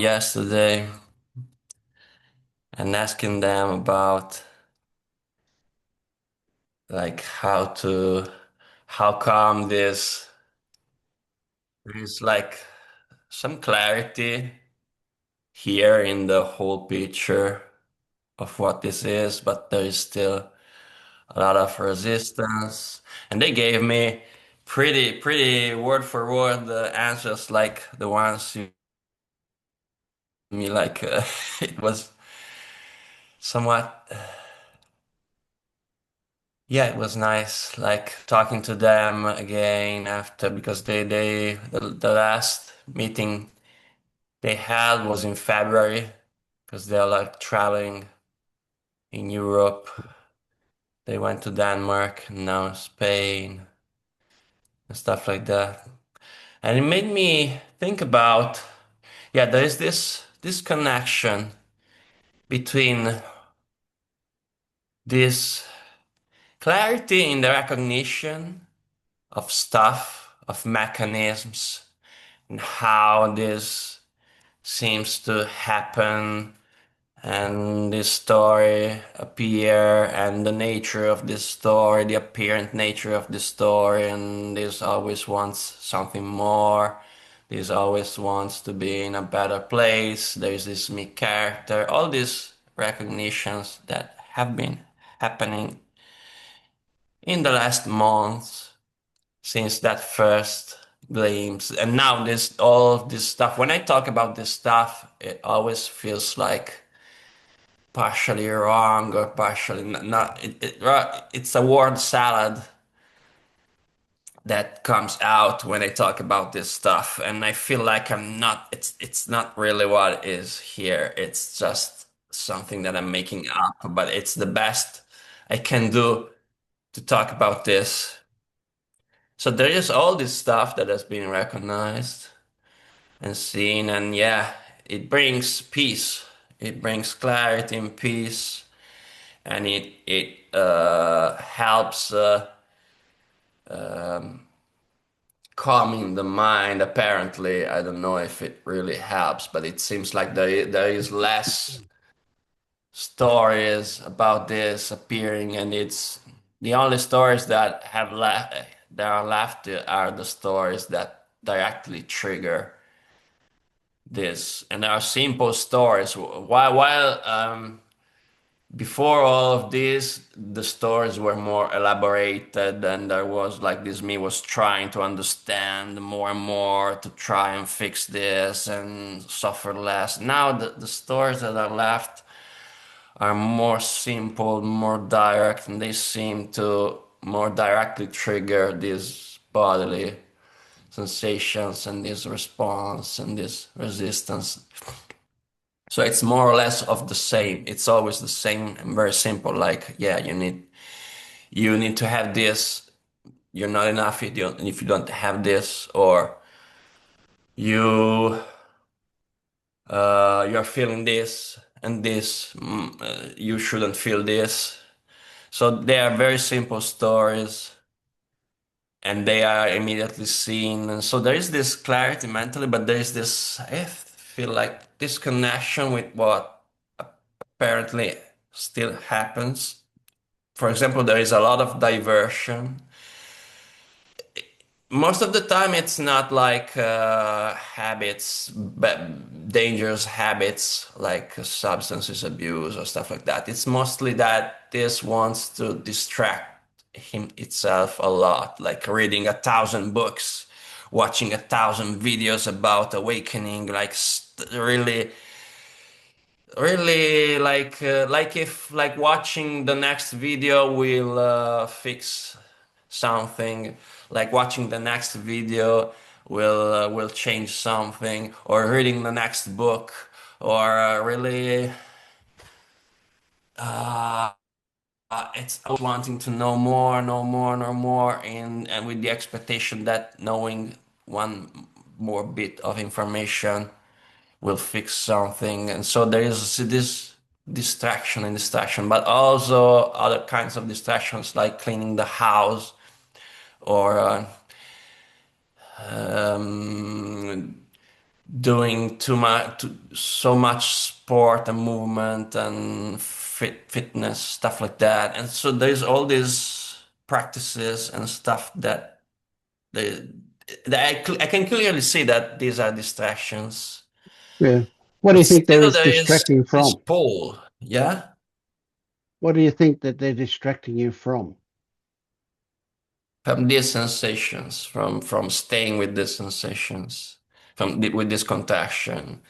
yesterday and asking them about like how come there's like some clarity here in the whole picture of what this is, but there is still a lot of resistance. And they gave me pretty word for word answers like the ones you me like it was somewhat. Yeah, it was nice, like talking to them again after because the last meeting they had was in February because they're like traveling in Europe. They went to Denmark and now Spain and stuff like that. And it made me think about, yeah, there is this connection between this clarity in the recognition of stuff, of mechanisms and how this seems to happen and this story appear and the nature of this story, the apparent nature of this story, and this always wants something more. This always wants to be in a better place. There's this me character, all these recognitions that have been happening in the last months since that first glimpse. And now this all this stuff. When I talk about this stuff, it always feels like partially wrong or partially not. It's a word salad that comes out when I talk about this stuff, and I feel like I'm not. It's not really what it is here. It's just something that I'm making up, but it's the best I can do to talk about this. So there is all this stuff that has been recognized and seen, and yeah, it brings peace. It brings clarity and peace, and it helps calming the mind. Apparently, I don't know if it really helps, but it seems like there is less stories about this appearing, and it's the only stories that are left are the stories that directly trigger this, and there are simple stories. While before all of this, the stories were more elaborated, and there was like this me was trying to understand more and more to try and fix this and suffer less. Now the stories that are left are more simple, more direct, and they seem to more directly trigger these bodily sensations and this response and this resistance. So it's more or less of the same. It's always the same and very simple. Like, yeah, you need to have this. You're not enough if you don't have this, or you you're feeling this and this. You shouldn't feel this. So they are very simple stories, and they are immediately seen. And so there is this clarity mentally, but there is this, I feel like, disconnection with what apparently still happens. For example, there is a lot of diversion. Most of the time, it's not like habits, but dangerous habits like substances abuse or stuff like that. It's mostly that this wants to distract him itself a lot, like reading 1,000 books, watching 1,000 videos about awakening, like really really like if like watching the next video will fix something, like watching the next video will change something, or reading the next book, or really uh, it's always wanting to know more, know more, know more, and with the expectation that knowing one more bit of information will fix something. And so there is this distraction and distraction, but also other kinds of distractions like cleaning the house, or um, doing so much sport and movement and fitness stuff like that. And so there's all these practices and stuff they, I can clearly see that these are distractions, Yeah. What do but you think there still is there is distracting this from? pull. Yeah. What do you think that they're distracting you from? From these sensations, from staying with these sensations, with this contraction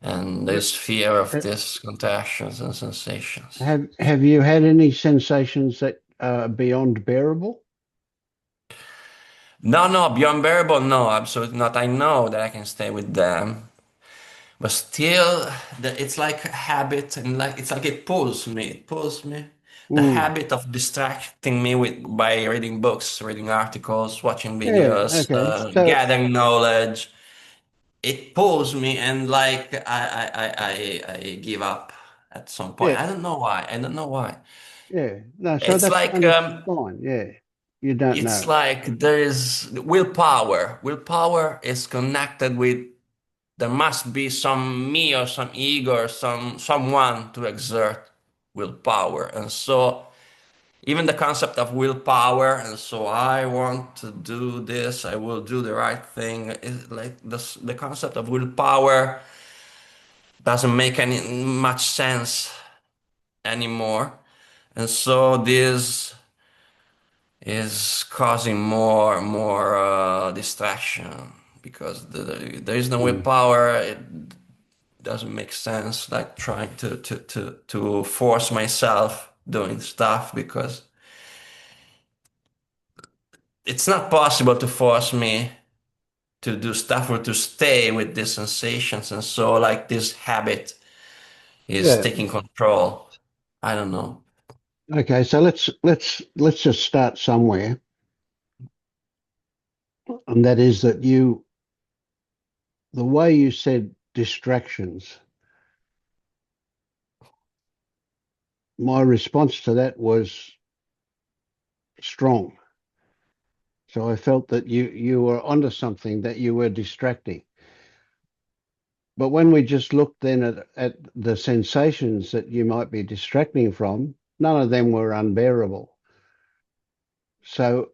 and But this fear of uh, these contractions and sensations. have you had any sensations that are beyond bearable? No, no, beyond bearable, no, absolutely not. I know that I can stay with them, but still, it's like a habit, and like it's like it pulls me. It pulls me. The Mm. habit of distracting me with by reading books, reading articles, watching Yeah. videos, Okay. So gathering knowledge. It pulls me, and like I give up at some point. yeah, I don't know why. I don't know why. yeah. No. So It's that's like and it's fine. Yeah. You don't it's know. like there is willpower. Willpower is connected with there must be some me or some ego or someone to exert willpower. And so even the concept of willpower, and so I want to do this, I will do the right thing, is like the concept of willpower doesn't make any much sense anymore. And so this is causing more and more distraction because there is no Mm. willpower. It doesn't make sense like trying to force myself doing stuff because it's not possible to force me to do stuff or to stay with these sensations. And so like this habit is Yeah. taking control. I don't know. Okay. So let's just start somewhere, and that is that the way you said distractions, my response to that was strong. So I felt that you were onto something, that you were distracting. But when we just looked then at the sensations that you might be distracting from, none of them were unbearable. So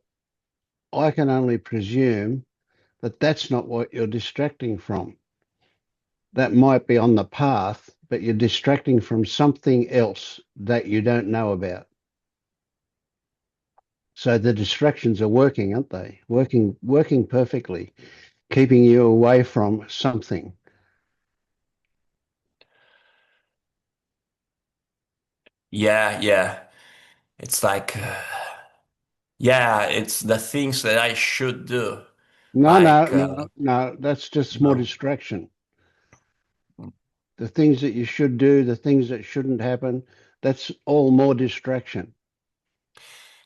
I can only presume that that's not what you're distracting from. That might be on the path, but you're distracting from something else that you don't know about. So the distractions are working, aren't they? Working perfectly, keeping you away from something. Yeah, yeah. It's like, yeah, it's the things that I should do. No, no, Like, no, no. That's just more no. distraction. The things that you should do, the things that shouldn't happen, that's all more distraction.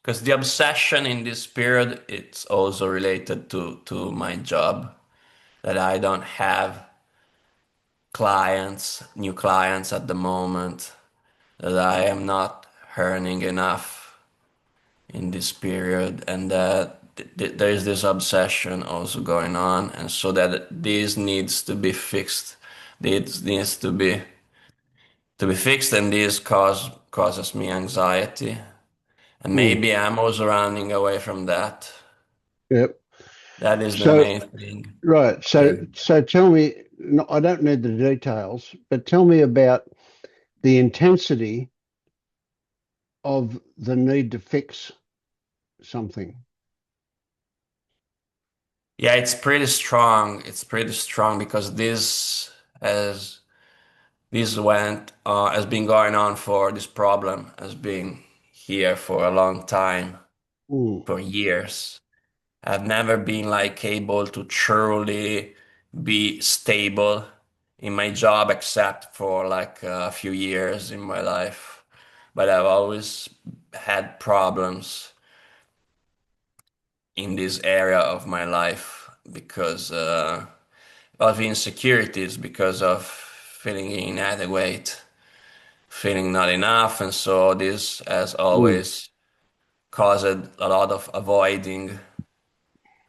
Because the obsession in this period, it's also related to my job that I don't have new clients at the moment, that I am not earning enough in this period, and that there is this obsession also going on, and so that this needs to be fixed. This needs to be fixed, and this causes me anxiety, and Hmm. maybe I'm also running away from that. Yep. That is the So, main thing. right. Yeah. So tell me, no, I don't need the details, but tell me about the intensity of the need to fix something. Yeah, it's pretty strong. It's pretty strong because has been going on for this problem has been here for a long time, Hmm. for years. I've never been like able to truly be stable in my job except for like a few years in my life. But I've always had problems in this area of my life because of insecurities, because of feeling inadequate, feeling not enough. And so this has Hmm. always caused a lot of avoiding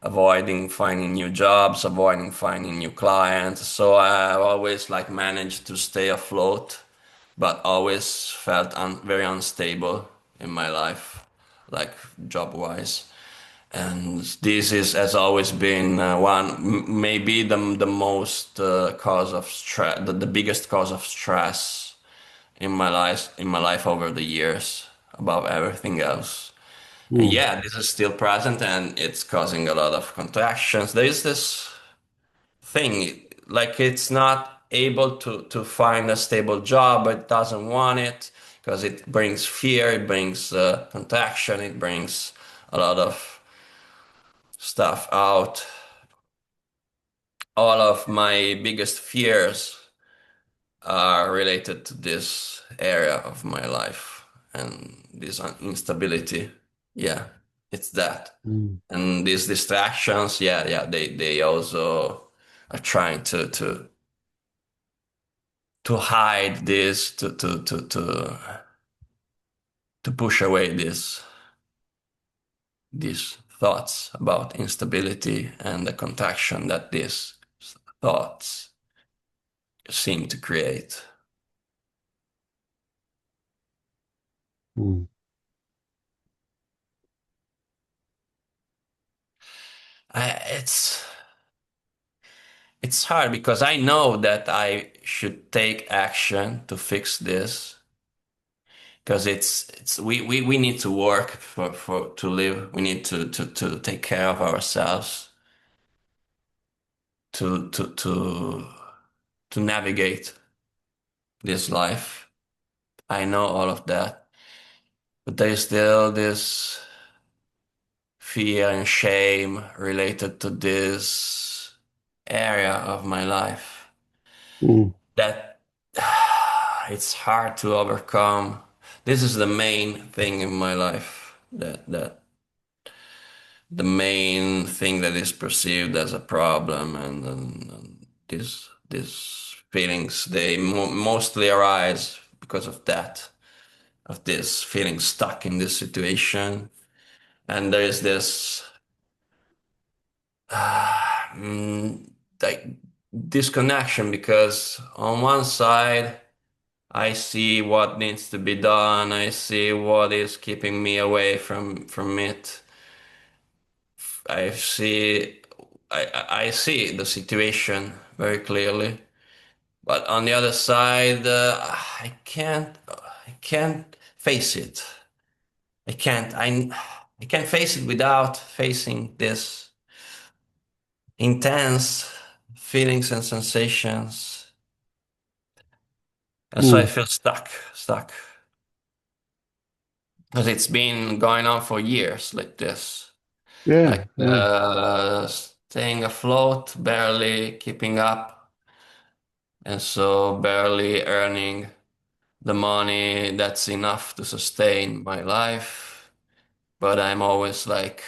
avoiding finding new jobs, avoiding finding new clients. So I always like managed to stay afloat, but always felt very unstable in my life, like job wise. And this is has always been maybe the most cause of stress, the biggest cause of stress in my life over the years, above everything else. And Mm, yeah, this is still present and it's causing a lot of contractions. There is this thing, like it's not able to find a stable job, but it doesn't want it because it brings fear, it brings contraction, it brings a lot of stuff out. All of my biggest fears are related to this area of my life and this instability. Yeah, it's that. mm, And these distractions, yeah, they also are trying to hide this, to push away these thoughts about instability and the contraction that these thoughts seem to create. mm. It's hard because I know that I should take action to fix this because we need to work for to live. We need to take care of ourselves to to to to navigate this life. I know all of that, but there's still this fear and shame related to this area of my life Mm, that it's hard to overcome. This is the main thing in my life that the main thing that is perceived as a problem, and these feelings they mostly arise because of that, of this feeling stuck in this situation, and there is this mm, like disconnection because on one side I see what needs to be done. I see what is keeping me away from it. I see I see the situation very clearly. But on the other side, I can't face it. I can't face it without facing this intense feelings and sensations. And so I mm. feel stuck. Because it's been going on for years like this. Yeah, Like yeah. staying afloat, barely keeping up, and so barely earning the money that's enough to sustain my life. But I'm always like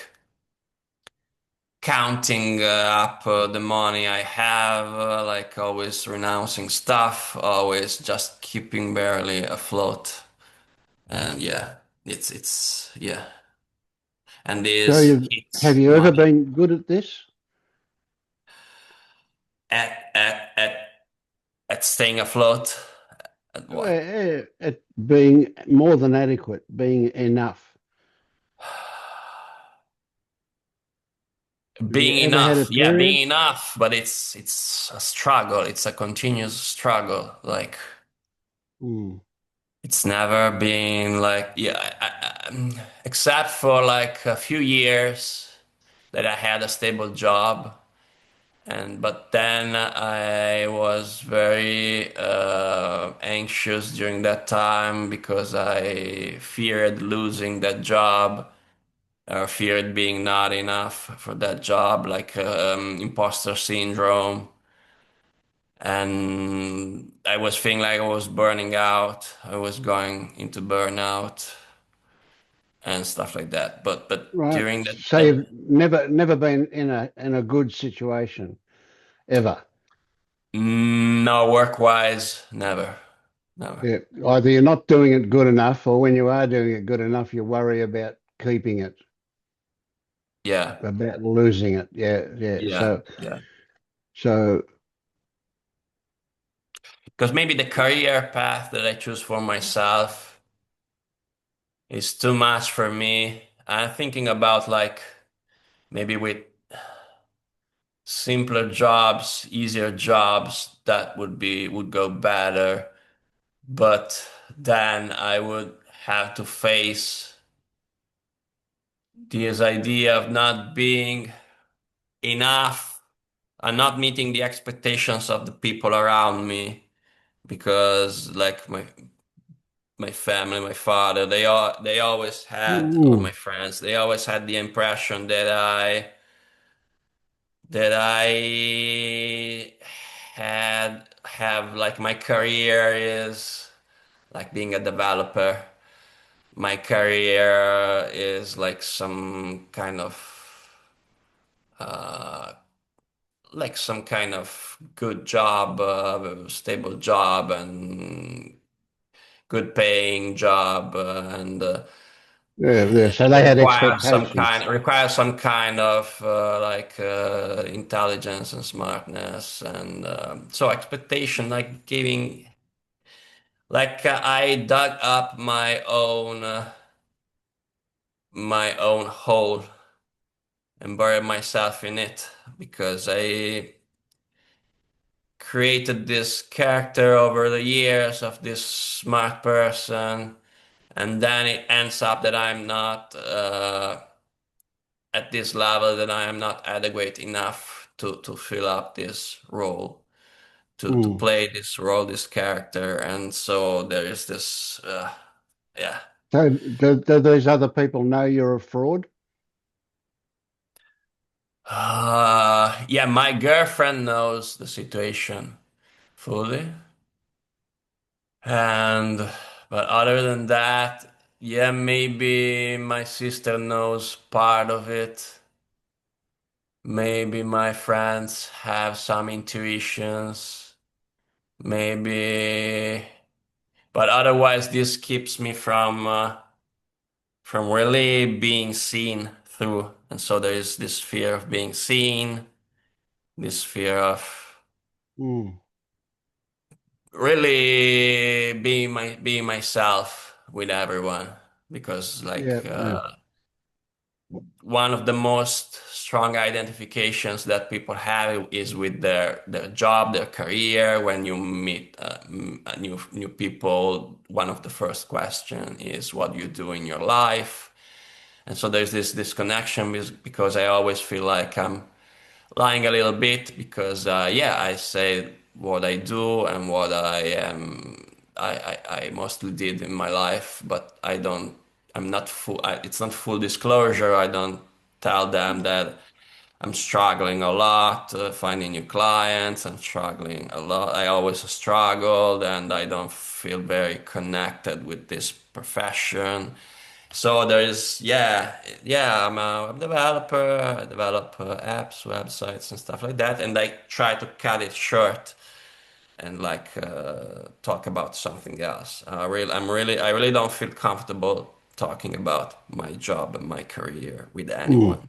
counting up the money I have, like always renouncing stuff, always just keeping barely afloat. And yeah, it's yeah. And So this have hits you my ever been good at this? at at at at staying afloat. At what? At being more than adequate, being enough. Have you Being ever had a enough, yeah, being period? enough, but it's a struggle. It's a continuous struggle. Like Mm, it's never been like yeah, except for like a few years that I had a stable job, and but then I was very anxious during that time because I feared losing that job or feared being not enough for that job, like imposter syndrome. And I was feeling like I was burning out. I was going into burnout and stuff like that. But right. during So the you've never been in a good situation ever. no, work-wise, never, never. Yeah. Either you're not doing it good enough, or when you are doing it good enough, you worry about keeping it. Yeah. about losing it. Yeah, yeah. Yeah. Yeah. So, Because maybe the career path that I choose for myself is too much for me. I'm thinking about like maybe with simpler jobs, easier jobs that would go better. But then I would have to face this idea of not being enough and not meeting the expectations of the people around me because like my family, my father, they always had, or my mm, friends, they always had the impression that I had have like my career is like being a developer. My career is like some kind of uh, some kind of good job, stable job, and good paying job, and yeah, yeah. So it they had requires expectations. some kind of intelligence and smartness, and so expectation, like giving, like I dug up my own hole and buried myself in it because I created this character over the years of this smart person, and then it ends up that I'm not at this level, that I am not adequate enough to fill up this role, to Mm. play this role, this character, and so there is this yeah. So do these other people know you're a fraud? Yeah, my girlfriend knows the situation fully. And but other than that, yeah, maybe my sister knows part of it. Maybe my friends have some intuitions. Maybe, but otherwise, this keeps me from really being seen through. And so there is this fear of being seen, this fear of Mm. really being myself with everyone because Yeah, like yeah. one of the most strong identifications that people have is with their job, their career. When you meet new people, one of the first question is what you do in your life. And so there's this disconnection because I always feel like I'm lying a little bit because yeah, I say what I do and what I am. I mostly did in my life, but I don't. I'm not full. It's not full disclosure. I don't tell them that I'm struggling a lot finding new clients. I'm struggling a lot. I always struggled, and I don't feel very connected with this profession. So there's, yeah, I'm a developer. I develop apps, websites, and stuff like that, and I try to cut it short and like talk about something else. I really don't feel comfortable talking about my job and my career with Mm, anyone.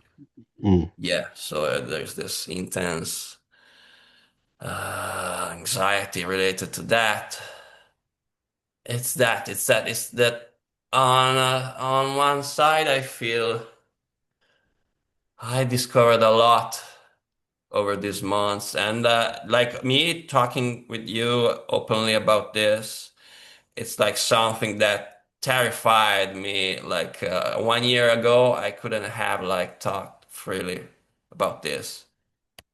mm. Yeah, so there's this intense anxiety related to that. It's that on one side I feel I discovered a lot over these months, and like me talking with you openly about this, it's like something that terrified me. Like 1 year ago, I couldn't have like talked freely about this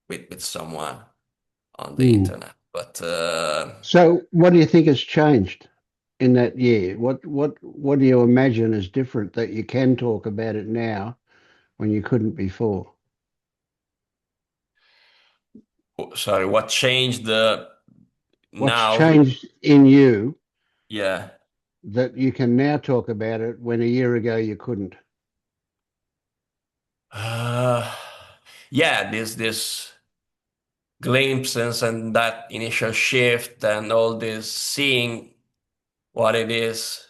with someone on the Mm. internet. But So what do you think has changed in that year? What do you imagine is different that you can talk about it now when you couldn't before? sorry, what changed the What's now? changed in you Yeah. that you can now talk about it when a year ago you couldn't? Uh, yeah, this glimpses and that initial shift and all this seeing what it is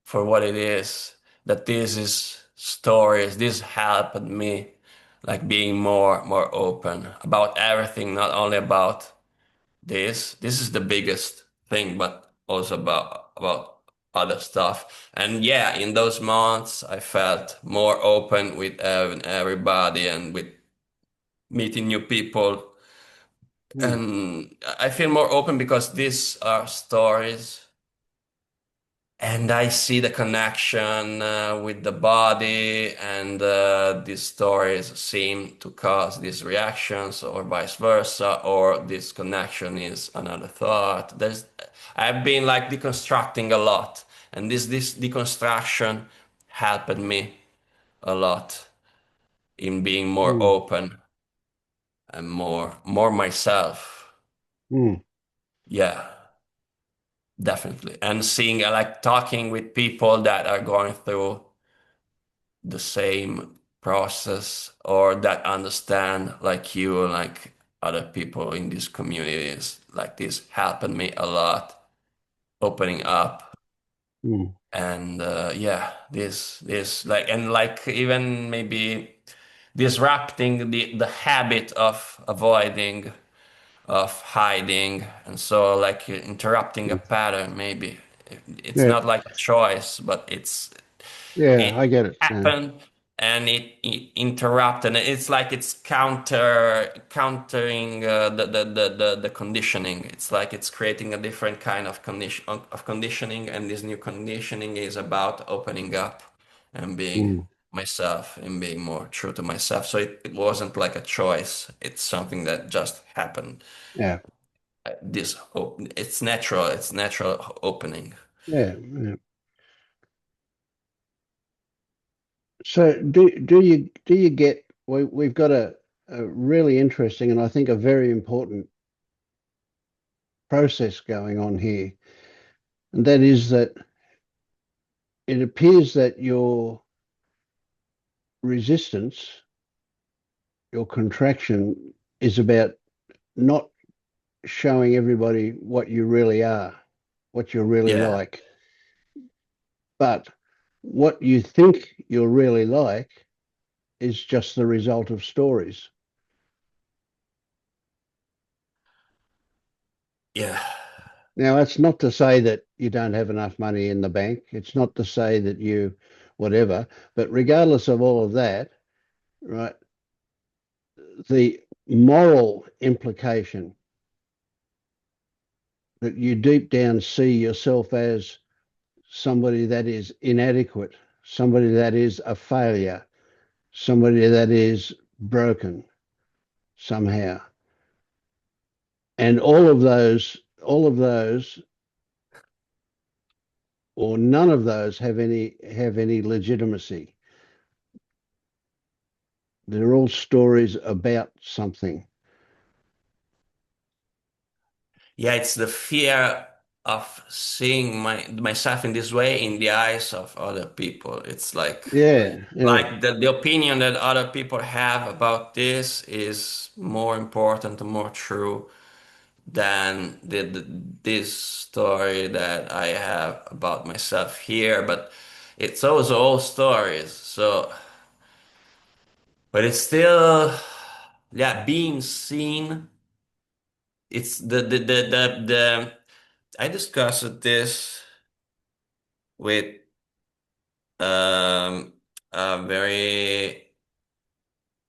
for what it is, that this is stories, this helped me like being more open about everything, not only about this. This is the biggest thing, but also about other stuff. And yeah, in those months, I felt more open with everybody and with meeting new people. Mm, And I feel more open because these are stories. And I see the connection with the body, and these stories seem to cause these reactions, or vice versa, or this connection is another thought. I've been like deconstructing a lot, and this deconstruction helped me a lot in being more mm, open and more myself. mm, Yeah, definitely. And seeing like talking with people that are going through the same process or that understand like you, like other people in these communities, like this happened me a lot, opening up. mm, And yeah, this like, and like even maybe disrupting the habit of avoiding, of hiding, and so like interrupting a mm. pattern. Maybe it's Yeah, not like a choice, but yeah, I it get it. Yeah. happened, and it interrupted. It's like it's countering the conditioning. It's like it's creating a different kind of conditioning, and this new conditioning is about opening up and being Mm, myself and being more true to myself. So it wasn't like a choice. It's something that just happened. yeah, It's natural. It's natural opening. yeah, yeah. So do you get we've got a really interesting and I think a very important process going on here, and that is that it appears that your resistance, your contraction, is about not showing everybody what you really are, what you're really Yeah. like, but what you think you're really like is just the result of stories. Yeah. Now, that's not to say that you don't have enough money in the bank. It's not to say that you, whatever, but regardless of all of that, right, the moral implication that you deep down see yourself as somebody that is inadequate, somebody that is a failure, somebody that is broken somehow. And all of those, or none of those have any legitimacy. They're all stories about something. Yeah, it's the fear of seeing myself in this way in the eyes of other people. It's Yeah, yeah. like the opinion that other people have about this is more important and more true than this story that I have about myself here. But it's also all stories. So, but it's still, yeah, being seen. It's the I discussed this with um, a very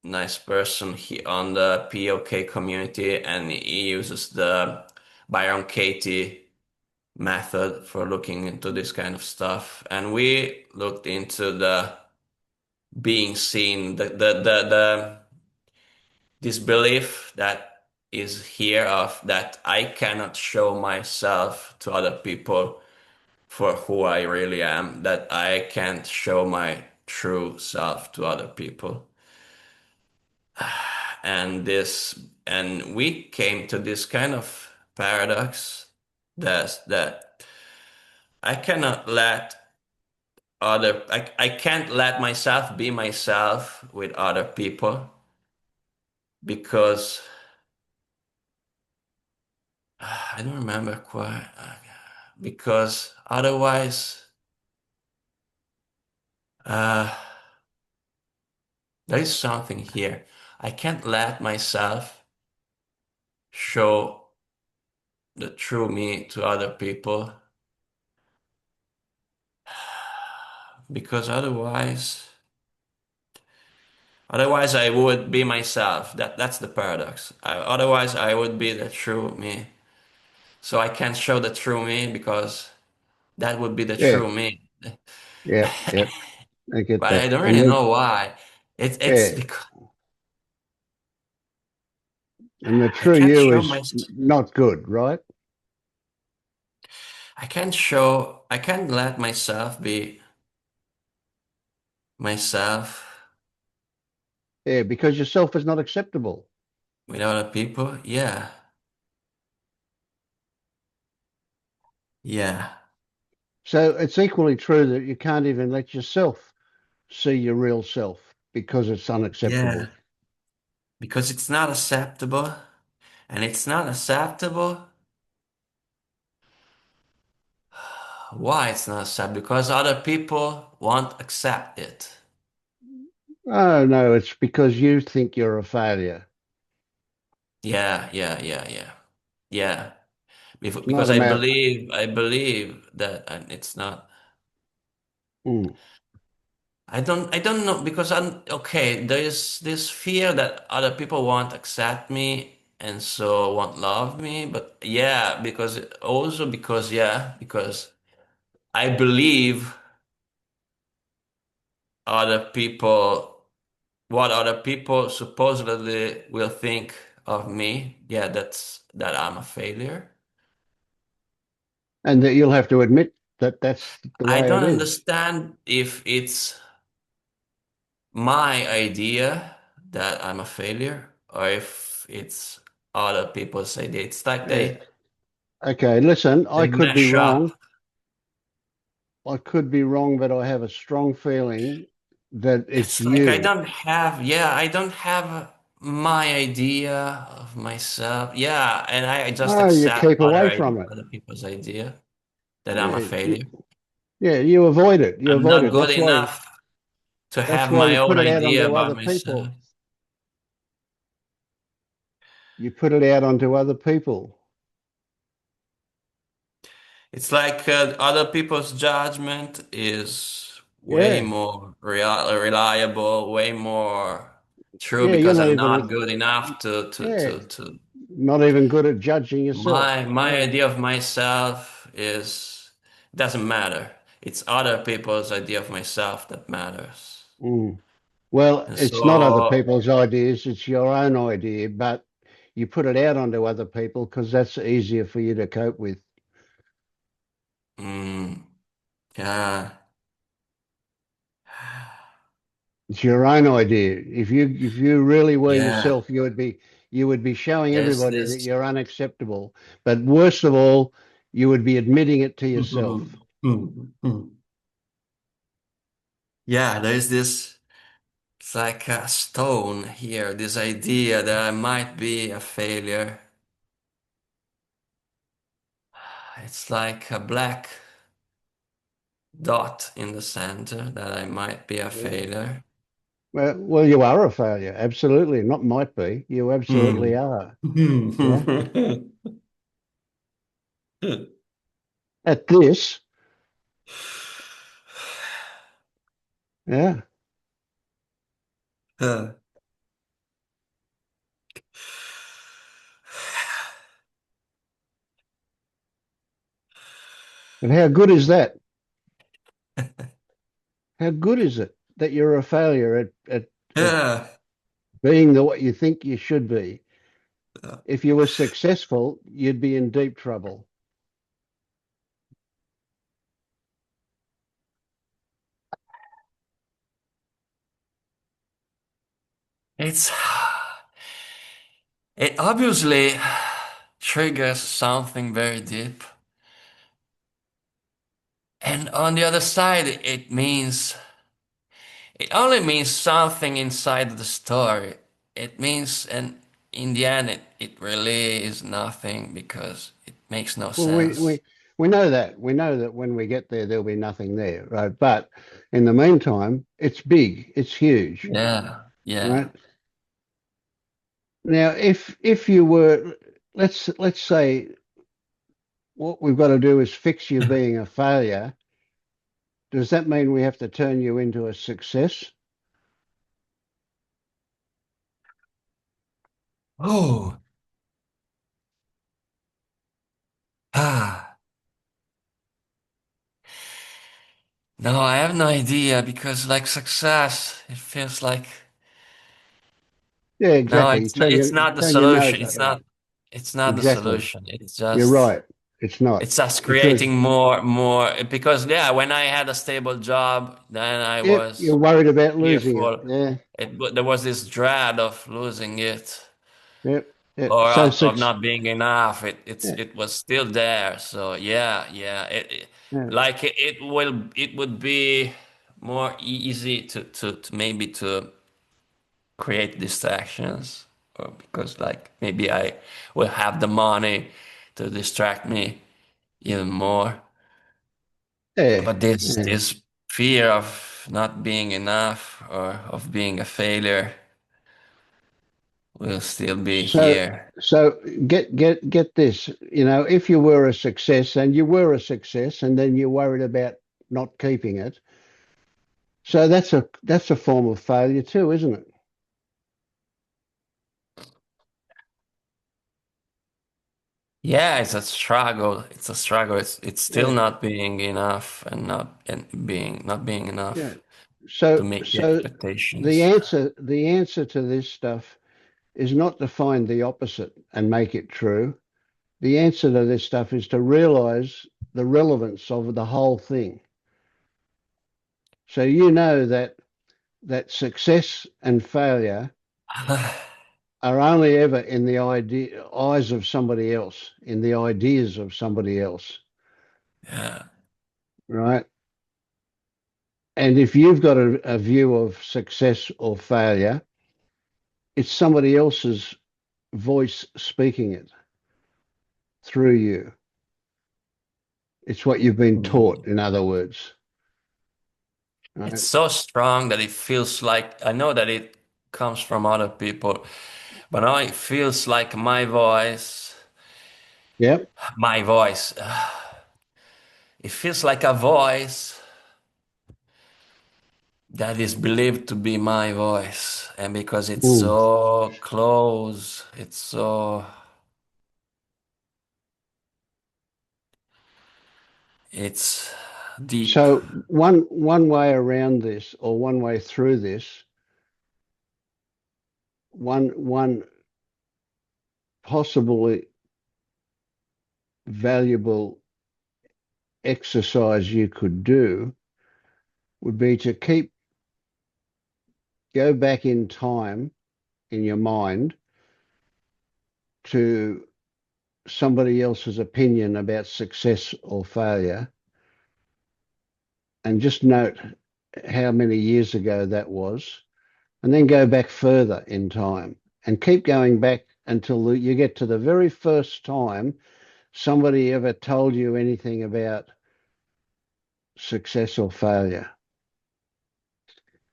nice person on the POK community, and he uses the Byron Katie method for looking into this kind of stuff. And we looked into the being seen, the this belief that is here of that I cannot show myself to other people for who I really am, that I can't show my true self to other people. And and we came to this kind of paradox that I cannot let I can't let myself be myself with other people because I don't remember quite, because otherwise, uh, There is something here. I can't let myself show the true me to other people because otherwise I would be myself. That's the paradox. Otherwise I would be the true me. So I can't show the true me because that would be the Yeah, true me. yeah, yeah. I get But I that. don't And really the, know why. It's yeah, because and the I true can't you show is my not good, right? I can't let myself be myself Yeah, because yourself is not acceptable. with other people. Yeah. Yeah. So it's equally true that you can't even let yourself see your real self because it's Yeah. unacceptable. Because it's not acceptable. And it's not acceptable. Why it's not acceptable? Because other people won't accept it. Oh no, it's because you think you're a failure. Yeah, yeah, yeah, yeah. Yeah. It's not Because about. I believe that it's not. Mm. I don't know because I'm okay. There is this fear that other people won't accept me and so won't love me. But yeah, because I believe other people, what other people supposedly will think of me. Yeah, that I'm a failure. And that you'll have to admit that that's the I way don't it is. understand if it's my idea that I'm a failure or if it's other people's idea. It's like Yeah. Okay, listen, they I could be mash up. wrong. I could be wrong, but I have a strong feeling that it's It's like you. I don't have my idea of myself. Yeah, and I just Oh, you accept keep away from it. other people's idea that I'm a Yeah, failure. yeah, you avoid it. You I'm avoid not it. good enough to That's have why my you put own it out idea onto about other people. myself. You put it out onto other people. It's like other people's judgment is way Yeah, more reliable, way more true yeah, you're because not I'm even. not good enough Yeah, to not even good at judging yourself. my Yeah. idea of myself is doesn't matter. It's other people's idea of myself that matters. Mm. Well, And it's not other so, people's ideas, it's your own idea, but you put it out onto other people because that's easier for you to cope with. mm, yeah, It's your own idea. If you really were yeah. yourself, you would be showing There's everybody that this. you're unacceptable. But worst of all, you would be admitting it to yourself. Yeah, there's this. It's like a stone here, this idea that I might be a failure. It's like a black dot in the center that I might be a Yeah. failure. Well, you are a failure. Absolutely. Not might be. You absolutely Hmm. are. Yeah. At this. Yeah. And how good is that? How good is it that you're a failure at Yeah. being the what you think you should be? If you were successful, you'd be in deep trouble. It's it obviously triggers something very deep. And on the other side, it only means something inside the story. It means, and in the end, it really is nothing because it makes no Well, we sense. we we know that. We know that when we get there, there'll be nothing there, right? But in the meantime, it's big. It's huge. Yeah. Yeah. right? Now, if you were, let's say what we've got to do is fix you being a failure. Does that mean we have to turn you into a success? Oh, ah. No, I have no idea because like success, it feels like Yeah, no, exactly. it's not the Turn your nose solution. up at it. It's not the Exactly. solution. You're right. It's just Because creating more because yeah, when I had a stable job, then I yep, you're was worried about losing it. fearful. Yeah. There was this dread of losing it Yep. Yep. or So of six. not being enough. Yeah. It was still there. So yeah, yeah. Yeah. Like it would be more easy to maybe to create distractions or because like maybe I will have the money to distract me even more. Yeah. But Yeah. this fear of not being enough or of being a failure will still be So here. so get this. If you were a success and you were a success, and then you're worried about not keeping it. So that's a form of failure too, isn't it? Yeah, it's a struggle. It's a struggle. It's still Yeah. not being enough and not being Yeah. enough to So meet the so the expectations. answer to this stuff is not to find the opposite and make it true. The answer to this stuff is to realize the relevance of the whole thing. So you know that success and failure are only ever in the eyes of somebody else, in the ideas of somebody else, Yeah. right? And if you've got a view of success or failure, it's somebody else's voice speaking it through you. It's what you've been taught, Mm. in other words. It's Right? so strong that it feels like I know that it comes from other people, but now it feels like Yep. my voice. It feels like a voice that is believed to be my voice. And because it's Mm. so close, it's deep. So one way around this, or one way through this, one possibly valuable exercise you could do would be to go back in time in your mind to somebody else's opinion about success or failure, and just note how many years ago that was, and then go back further in time and keep going back until you get to the very first time somebody ever told you anything about success or failure.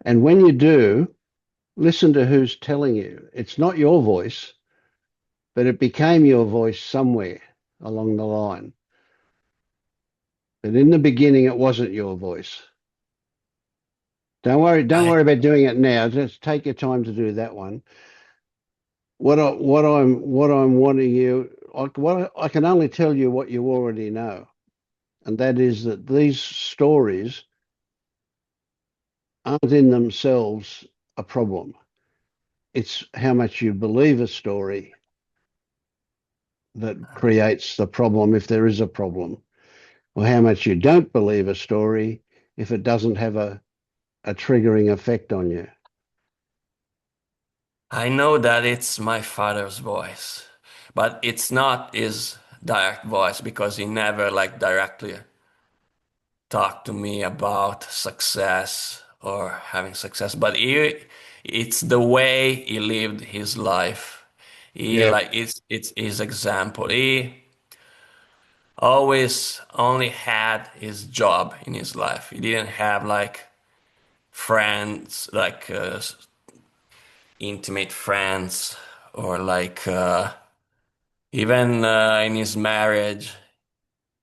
And when you do, listen to who's telling you. It's not your voice, but it became your voice somewhere along the line. But in the beginning, it wasn't your voice. Don't worry. Don't I worry about doing it now. Just take your time to do that one. What I'm wanting you. I can only tell you what you already know, and that is that these stories aren't in themselves a problem. It's how much you believe a story that creates the problem, if there is a problem, or how much you don't believe a story if it doesn't have a triggering effect on you. I know that it's my father's voice, but it's not his direct voice because he never like directly talked to me about success or having success. But it's the way he lived his life. He Yep. like it's his example. He always only had his job in his life. He didn't have like friends, like intimate friends or like even in his marriage,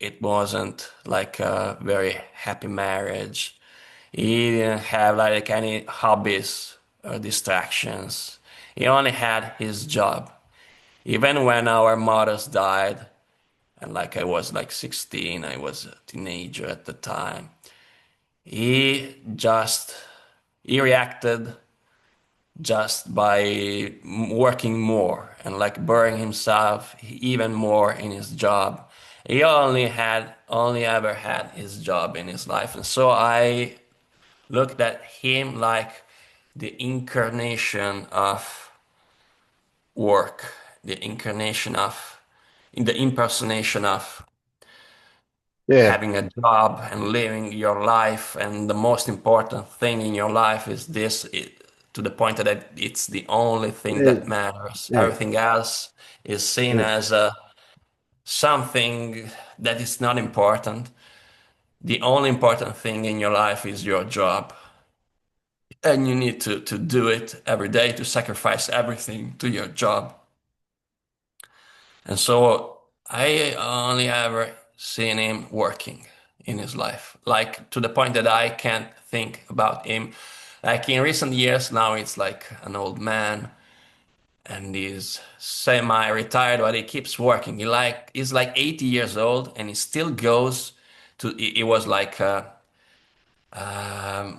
it wasn't like a very happy marriage. He didn't have like any hobbies or distractions. He only had his job. Even when our mothers died, and like I was like 16, I was a teenager at the time. He just he reacted just by working more and like burying himself even more in his job. He only ever had his job in his life. And so I looked at him like the incarnation of work, the incarnation of, in the impersonation of Yeah. having a job and living your life. And the most important thing in your life is this, to the point that it's the only thing Yeah. that matters. Yeah. Everything else is seen Yeah. as something that is not important. The only important thing in your life is your job. And you need to do it every day, to sacrifice everything to your job. And so I only ever seen him working in his life, like to the point that I can't think about him. Like in recent years now, it's like an old man and he's semi-retired, but he keeps working. He's like 80 years old and he still goes to. He was like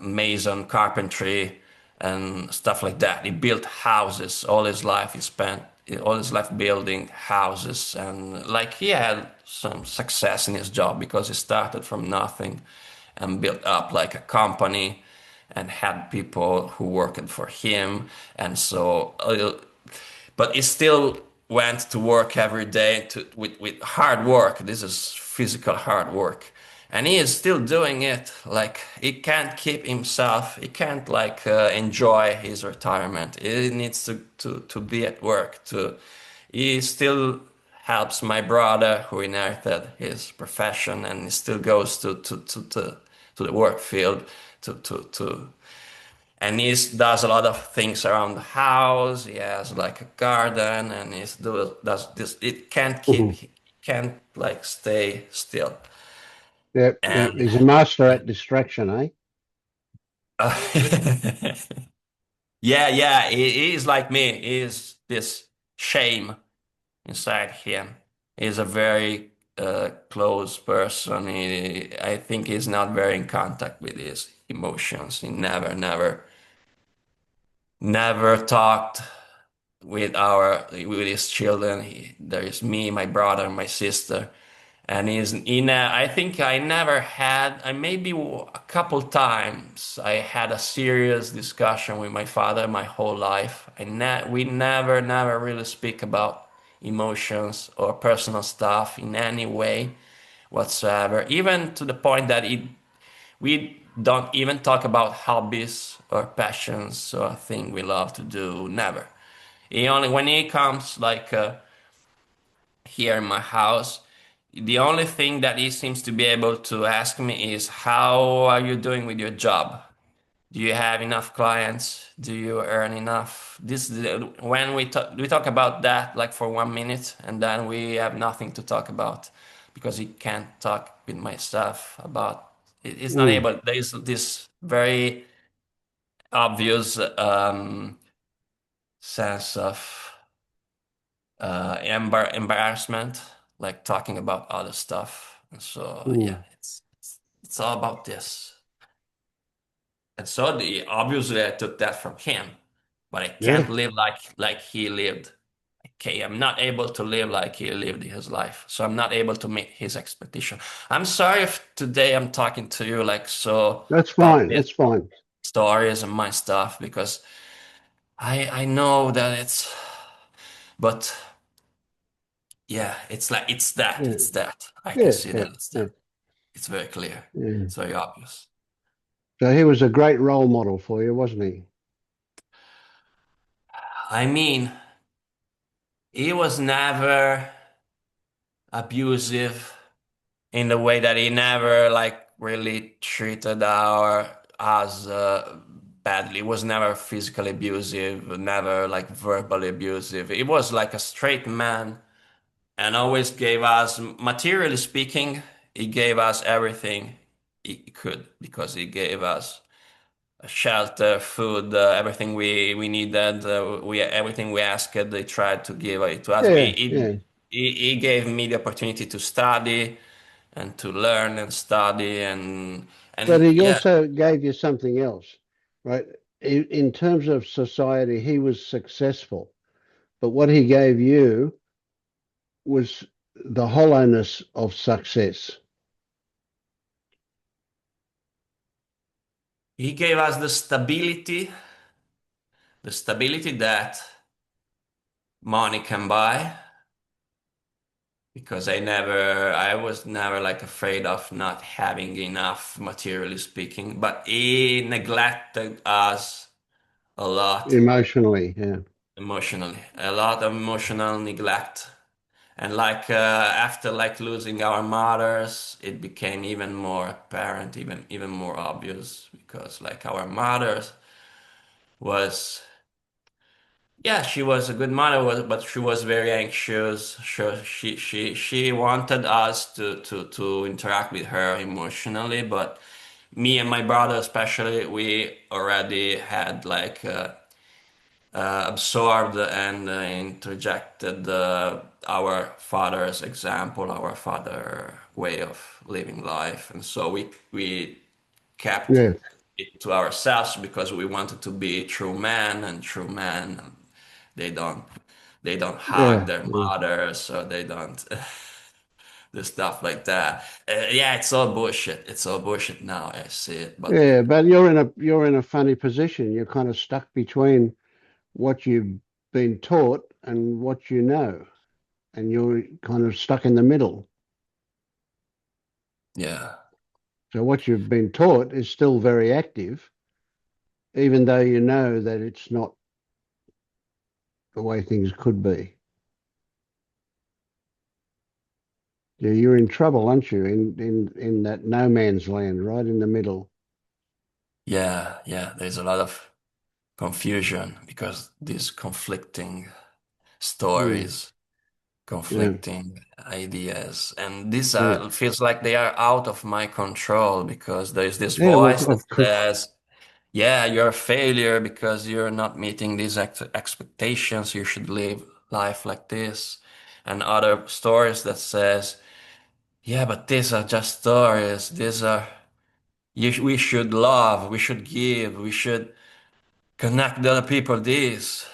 mason, carpentry, and stuff like that. He built houses all his life. He spent all his life building houses, and like he had some success in his job because he started from nothing and built up like a company and had people who worked for him. And so but he still went to work every day with hard work. This is physical hard work. And he is still doing it. Like he can't keep himself. He can't like enjoy his retirement. He needs to be at work. He still helps my brother who inherited his profession, and he still goes to the work field to and he does a lot of things around the house. He has like a garden, and does this. It can't keep, Mhm. he can't like stay still. Yeah. And He's a master at distraction, eh? uh, yeah, yeah, he is like me. He is this shame inside him. He's a very close person. I think he's not very in contact with his emotions. He never talked with his children. There is me, my brother, my sister, and I think I never had. I maybe a couple times I had a serious discussion with my father my whole life. We never really speak about emotions or personal stuff in any way whatsoever. Even to the point that we don't even talk about hobbies or passions or thing we love to do. Never. He only when he comes like here in my house, the only thing that he seems to be able to ask me is, "How are you doing with your job? Do you have enough clients? Do you earn enough?" When we talk about that like for 1 minute, and then we have nothing to talk about because he can't talk with myself about. It's not Mm. able. There is this very obvious sense of embarrassment, like talking about other stuff. And so yeah, Mm. it's all about this. And so obviously I took that from him, but I can't Yeah. live like he lived. Okay, I'm not able to live like he lived his life, so I'm not able to meet his expectation. I'm sorry if today I'm talking to you like so That's about fine. his That's fine. stories and my stuff because I know that but yeah, Yeah. it's that. I can Yeah. see Yeah. that it's Yeah. that. It's very clear. Yeah. It's very obvious. So he was a great role model for you, wasn't he? I mean, he was never abusive in the way that he never like really treated our us. badly. It was never physically abusive, never like verbally abusive. It was like a straight man and always gave us, materially speaking, he gave us everything he could because he gave us shelter, food, everything we needed. We everything we asked, they tried to give it to us. Yeah, yeah. He gave me the opportunity to study and to learn and study But and he yeah, also gave you something else, right? In terms of society, he was successful. But what he gave you was the hollowness of success. he gave us the stability that money can buy. Because I was never like afraid of not having enough, materially speaking, but he neglected us a lot Emotionally, yeah. emotionally, a lot of emotional neglect. And like after like losing our mothers, it became even more apparent, even more obvious because like our mothers was yeah, she was a good mother, but she was very anxious. She wanted us to interact with her emotionally, but me and my brother especially, we already had like absorbed and interjected our father's example, our father way of living life, and so we kept Yeah, it to ourselves because we wanted to be true men and true men. They don't they don't hug yeah, their yeah. mothers or they don't do stuff like that. Yeah, it's all bullshit. It's all bullshit now. I see it, but Yeah, but you're in a funny position. You're kind of stuck between what you've been taught and what you know, and you're kind of stuck in the middle. yeah, So what you've been taught is still very active, even though you know that it's not the way things could be. Yeah, you're in trouble, aren't you? In that no man's land, right in the middle. yeah. There's a lot of confusion because these conflicting Mm, stories, yeah, conflicting ideas, and these yeah, are feels like they are out of my control because there's this yeah. Well, voice that says, yeah, you're a failure because you're not meeting these expectations. You should live life like this. And other stories that says, yeah, but these are just stories. These are we should love, we should give, we should connect with other people. This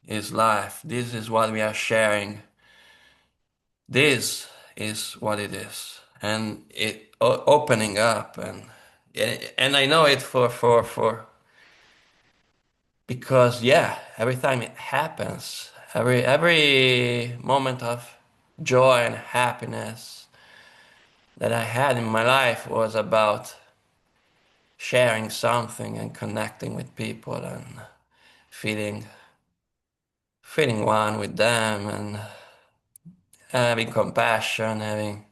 is life. This is what we are sharing. This is what it is. And it opening up and I know it for because yeah, every time it happens, every moment of joy and happiness that I had in my life was about sharing something and connecting with people and feeling feeling one with them and having compassion, having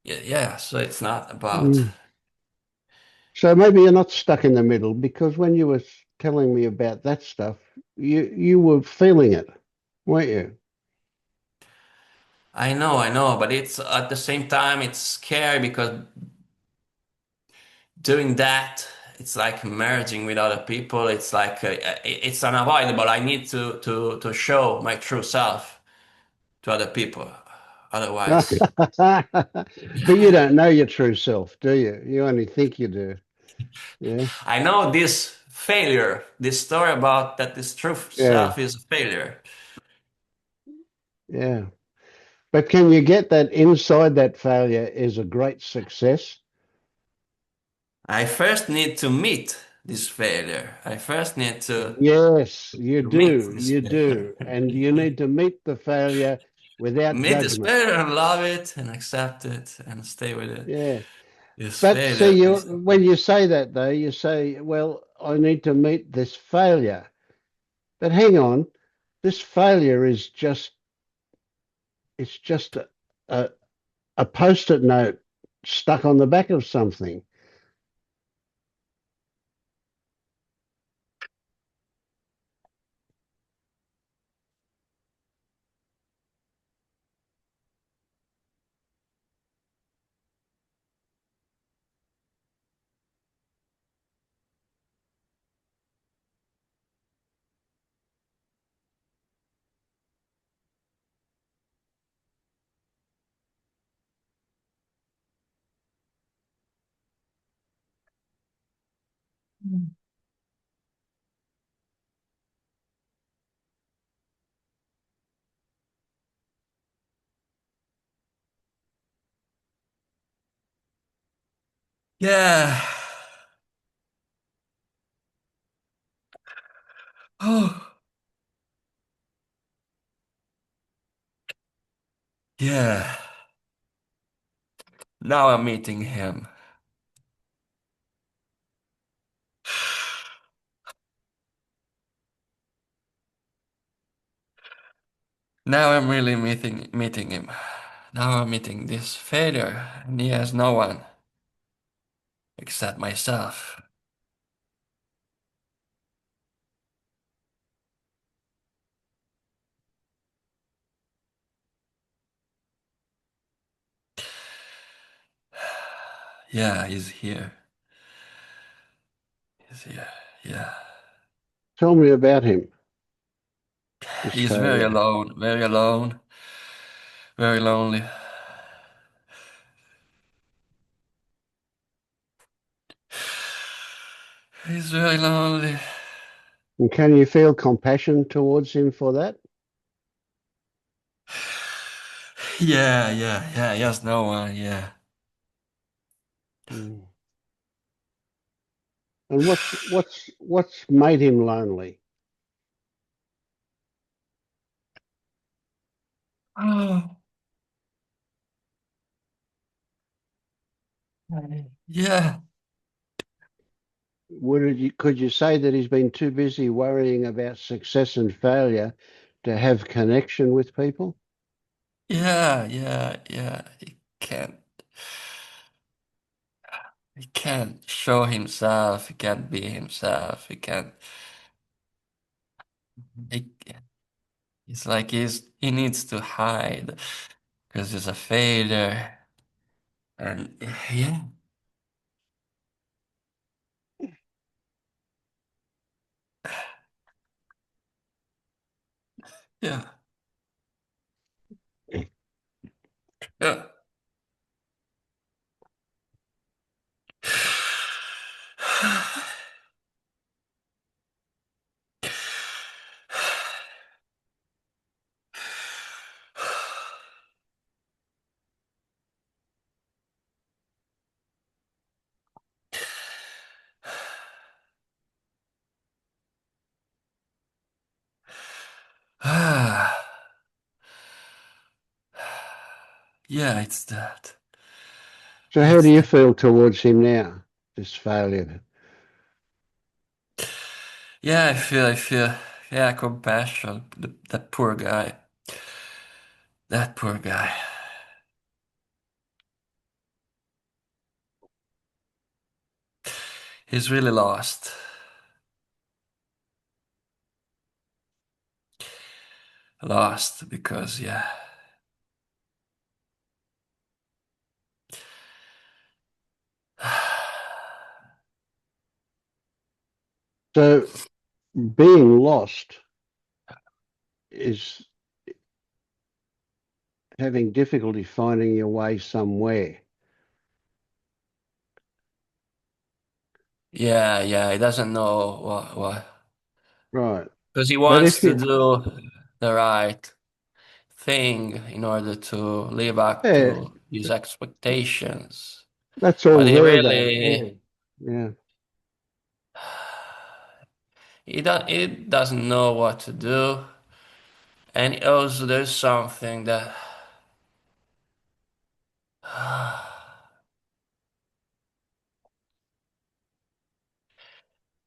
yeah, so it's not about mm. So maybe you're not stuck in the middle because when you were telling me about that stuff, you were feeling it, weren't you? I know, but it's at the same time it's scary because doing that it's like merging with other people. It's like it's unavoidable. I need to show my true self to other people. Otherwise, But you don't know your true self, do you? You only think you do. Yeah, I know this failure, this story about that this true yeah, self is a failure. yeah. But can you get that inside that failure is a great success? I first need to meet this failure. I first need Yes, you to meet do. this You failure. do. And you need to meet the failure without Meet this judgment. failure and love it and accept it and stay with it. Yeah. This But see, failure you is when you say that though, you say, well, I need to meet this failure. But hang on, this failure is just it's just a, a post-it note stuck on the back of something. Yeah. Oh, yeah. Now I'm meeting him. Now I'm really meeting him. Now I'm meeting this failure, and he has no one except myself. Yeah, he's here. He's here. Yeah. Tell me about him, this He's very failure. alone, very alone, very lonely. He's very lonely. And can you feel compassion towards him for that? Yeah. He has no one. Yeah. Mm. And what's made him lonely? Oh, yeah. Could you say that he's been too busy worrying about success and failure to have connection with people? Yeah. He can't show himself. He can't be himself. He can't. He, it's like he needs to hide because he's a failure. And yeah, yeah, yeah. Yeah, it's that. So how do It's you that. feel towards him now, this failure? Yeah, yeah, compassion. That poor guy. That poor guy. He's really lost. Lost because, yeah. So being lost is having difficulty finding your way somewhere. Yeah, he doesn't know what. Right. Because he But wants if to you, do the right thing in order to live up yeah, to his expectations. that's But all he there though. really, Yeah. he doesn't know what to do. And also there's something that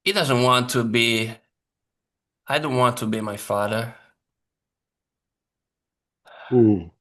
he doesn't want to be. I don't want to be my father. Mm.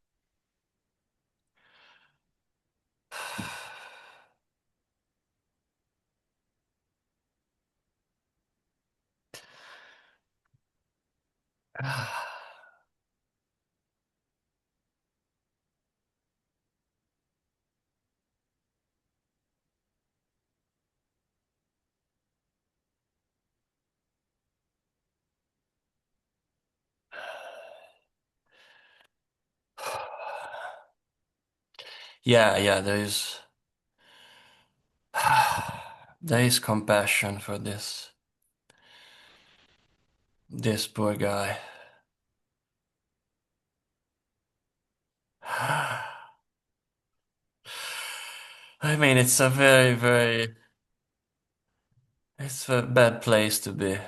Yeah, there is. There is compassion for this poor guy. I mean, it's a it's a bad place to be.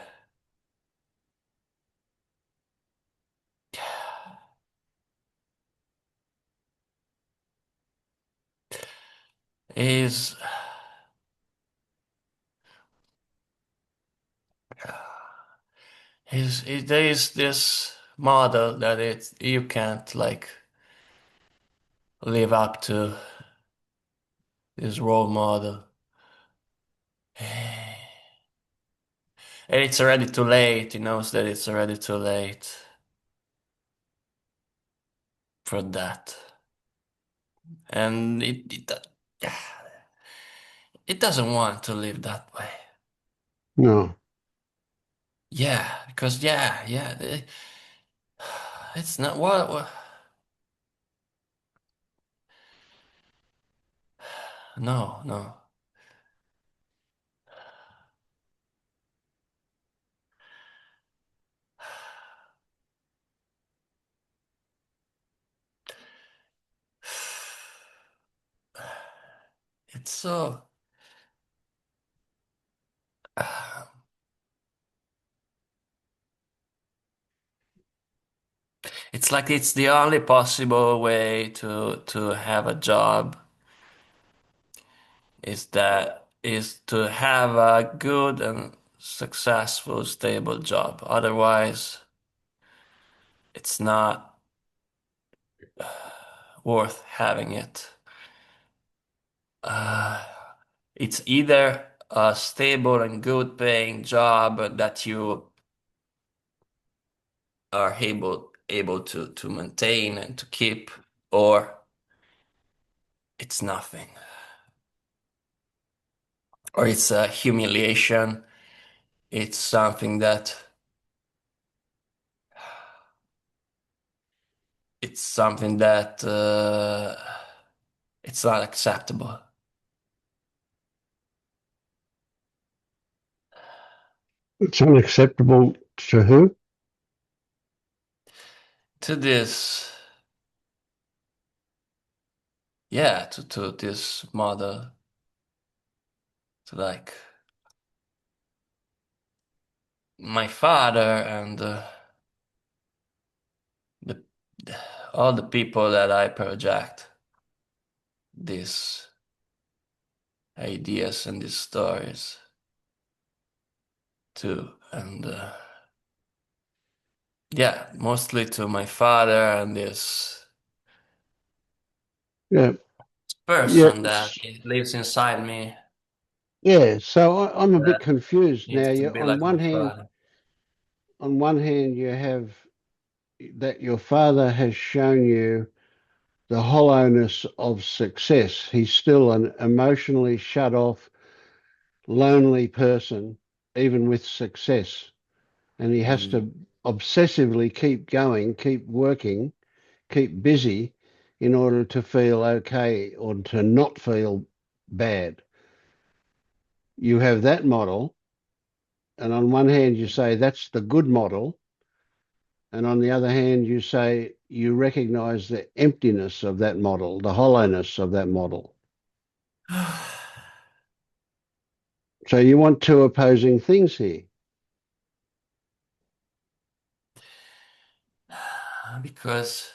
Is there is this model that you can't like live up to this role model. And it's already too late. He knows that it's already too late for that. And it doesn't want to live that way. No, Yeah, because it's not what no, no. It's so it's like it's the only possible way to have a job is to have a good and successful, stable job. Otherwise, it's not worth having it. Uh, it's either a stable and good paying job that you are able to maintain and to keep, or it's nothing. Or it's a humiliation. It's something that it's something that it's not acceptable. it's unacceptable to who? To this, yeah, to this model, to like my father and the all the people that I project these ideas and these stories to, and yeah, mostly to my father and this Yeah, yeah, person that lives inside me. yeah. So I'm a bit That confused now. needs to You be like my father. on one hand, you have that your father has shown you the hollowness of success. He's still an emotionally shut off, lonely person, even with success. And he has Mm. to obsessively keep going, keep working, keep busy in order to feel okay or to not feel bad. You have that model. And on one hand, you say that's the good model. And on the other hand, you say you recognize the emptiness of that model, the hollowness of that model. So you want two opposing things here. Because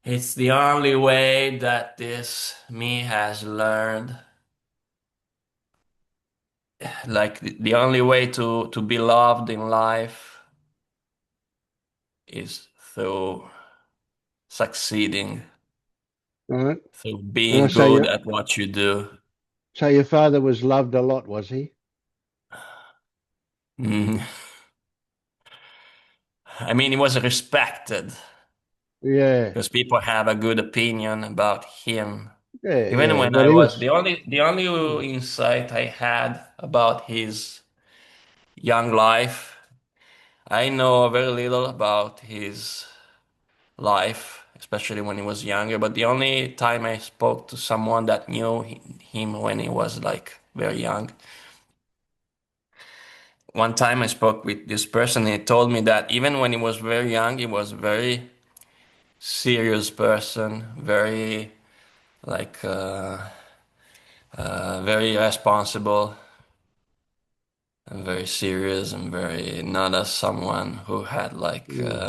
it's the only way that this me has learned. Like the only way to be loved in life is through succeeding, All right. through And I being say, good at what you do. so your father was loved a lot, was he? Mm. I mean, he was respected Yeah. because people have a good opinion about him. Yeah, Even yeah. when But I he was was, the only insight I had about his young life, I know very little about his life, especially when he was younger. But the only time I spoke to someone that knew him when he was like very young, one time I spoke with this person, and he told me that even when he was very young, he was a very serious person, very like very responsible and very serious and very not as someone who had like Mm.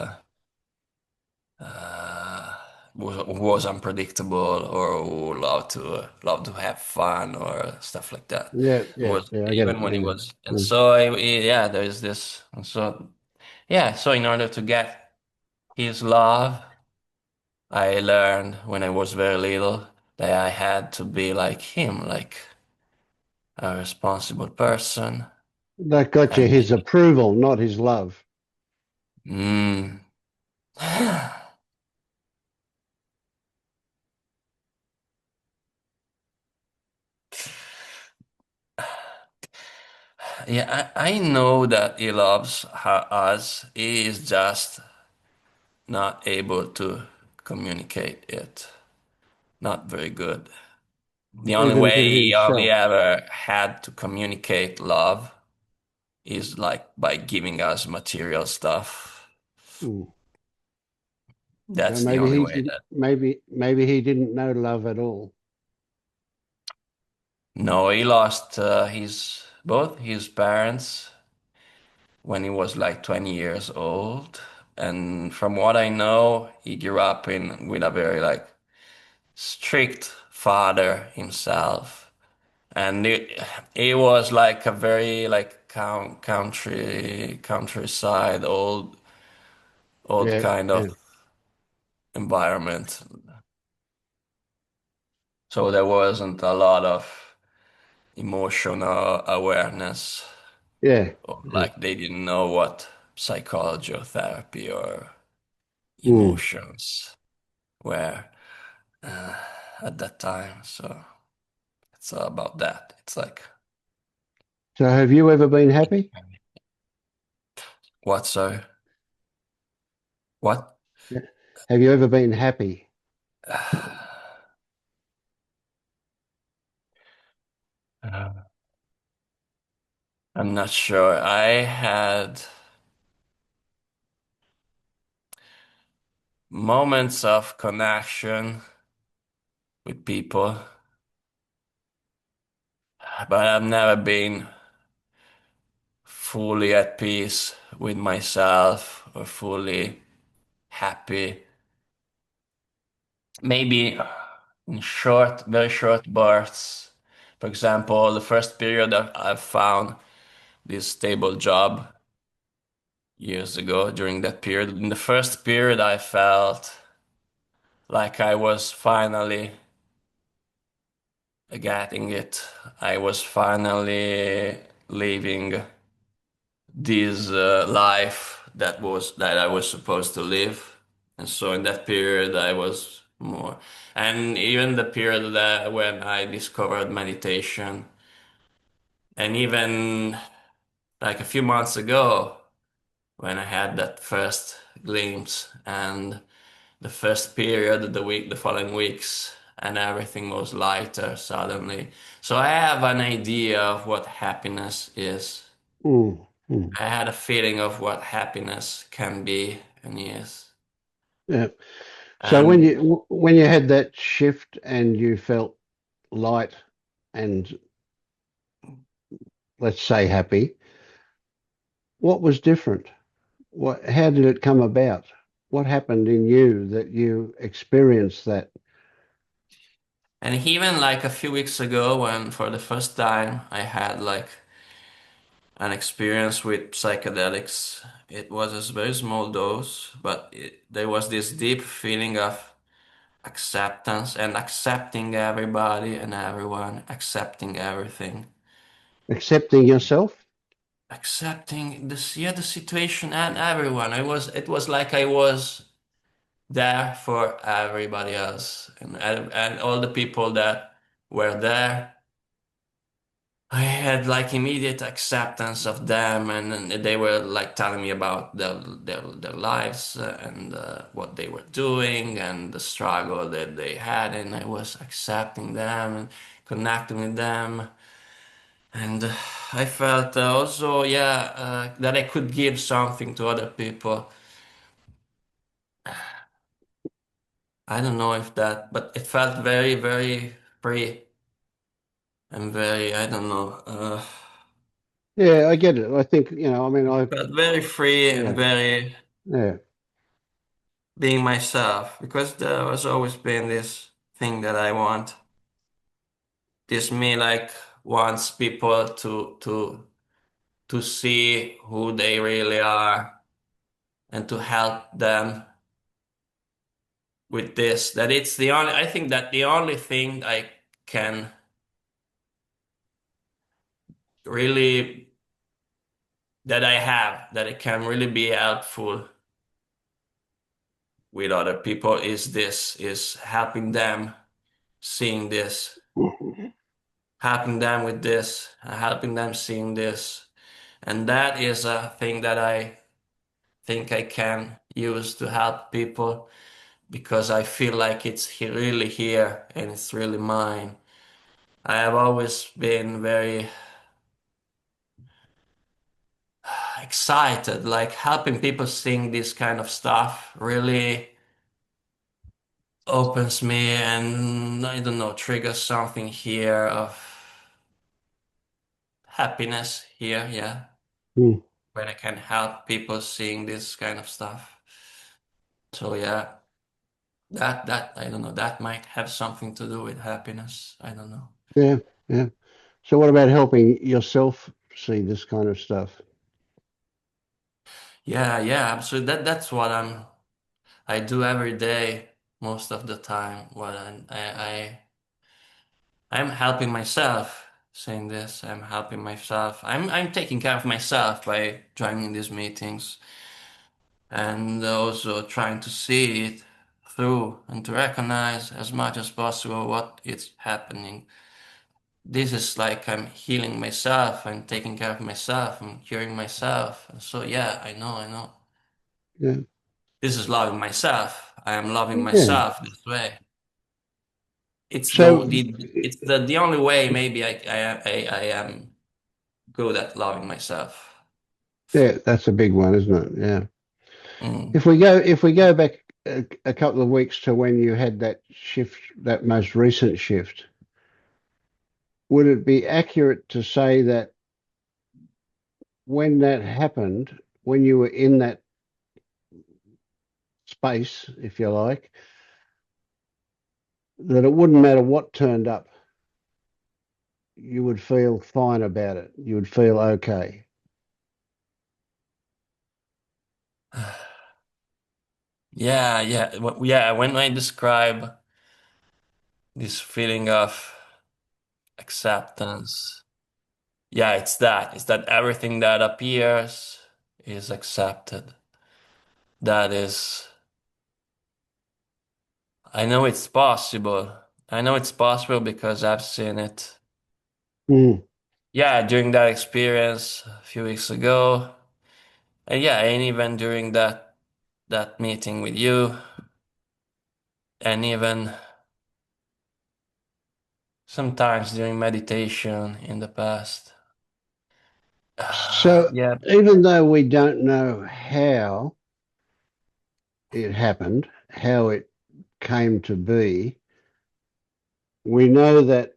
uh, was unpredictable or who loved to have fun or stuff like that. Yeah, It yeah, was yeah. I get it. even when he Yeah. was, and Mm. so yeah, there's this, and so yeah, so in order to get his love, I learned when I was very little that I had to be like him, like a responsible person. That got you And his approval, not his love. mm, yeah, I know that he loves us. He is just not able to communicate it. Not very good. The only Even way to he only himself. ever had to communicate love is like by giving us material stuff. Mm. So That's the maybe only he way didn't. that. Maybe he didn't know love at all. No, he lost his both his parents when he was like 20 years old. And from what I know, he grew up in with a very like strict father himself. And he was like a very like countryside old Yeah, kind of yeah, environment. So there wasn't a lot of emotional awareness, yeah, or yeah. like they didn't know what psychology or therapy or Mm. emotions were uh, at that time. So it's all about that. It's like, So have you ever been happy? what, so, what? Yeah. Have you ever been happy? I'm not sure. I had moments of connection with people, but I've never been fully at peace with myself or fully happy. Maybe in short, very short bursts. For example, the first period I found this stable job years ago. During that period, in the first period, I felt like I was finally getting it. I was finally living this life that I was supposed to live. And so in that period, I was more, and even the period that when I discovered meditation, and even like a few months ago when I had that first glimpse, and the first period, the following weeks, and everything was lighter suddenly. So I have an idea of what happiness is. Mm. Mm. I had a feeling of what happiness can be and is. Yeah. So And when you had that shift and you felt light and let's say happy, what was different? How did it come about? What happened in you that you experienced that? and even like a few weeks ago when for the first time I had like an experience with psychedelics, it was a very small dose, but there was this deep feeling of acceptance and accepting everybody and everyone, accepting everything, Accepting yourself? accepting this, yeah, the situation and everyone. It was like I was there for everybody else, and all the people that were there I had like immediate acceptance of them, and they were like telling me about their lives and what they were doing and the struggle that they had, and I was accepting them and connecting with them, and I felt also, yeah, that I could give something to other people. I don't know if that, but it felt very, very free and very, I don't know, Yeah, I get it. I think, I mean, felt very free and yeah, very yeah. being myself because there has always been this thing that I want. This me like wants people to see who they really are and to help them with this. That it's the only I think that the only thing I can really that I have that it can really be helpful with other people is this is helping them seeing this, helping them with this, helping them seeing this. And that is a thing that I think I can use to help people because I feel like it's really here and it's really mine. I have always been very excited, like helping people sing this kind of stuff really opens me and I don't know, triggers something here of happiness here, yeah, Mm. when I can help people seeing this kind of stuff. So yeah. That I don't know. That might have something to do with happiness. I don't know. Yeah, yeah. So what about helping yourself see this kind of stuff? Yeah, yeah, absolutely. That's what I do every day, most of the time. What I'm helping myself saying this. I'm helping myself. I'm taking care of myself by joining these meetings and also trying to see it through and to recognize as much as possible what is happening. This is like I'm healing myself, I'm taking care of myself, I'm curing myself. So yeah, I know. Yeah, This is loving myself. I am loving yeah. myself this way. It's So the only way maybe I am good at loving myself. yeah, that's a big one, isn't it? Yeah. Mm. If we go back a couple of weeks to when you had that shift, that most recent shift, would it be accurate to say that when that happened, when you were in that space, if you like, that it wouldn't matter what turned up, you would feel fine about it. You would feel okay. Yeah, yeah, yeah. When I describe this feeling of acceptance, yeah, it's that. It's that everything that appears is accepted. That is, I know it's possible. I know it's possible because I've seen it. Mm. Yeah, during that experience a few weeks ago. And yeah, and even during that meeting with you, and even sometimes during meditation in the past. So Yeah. even though we don't know how it happened, how it came to be, we know that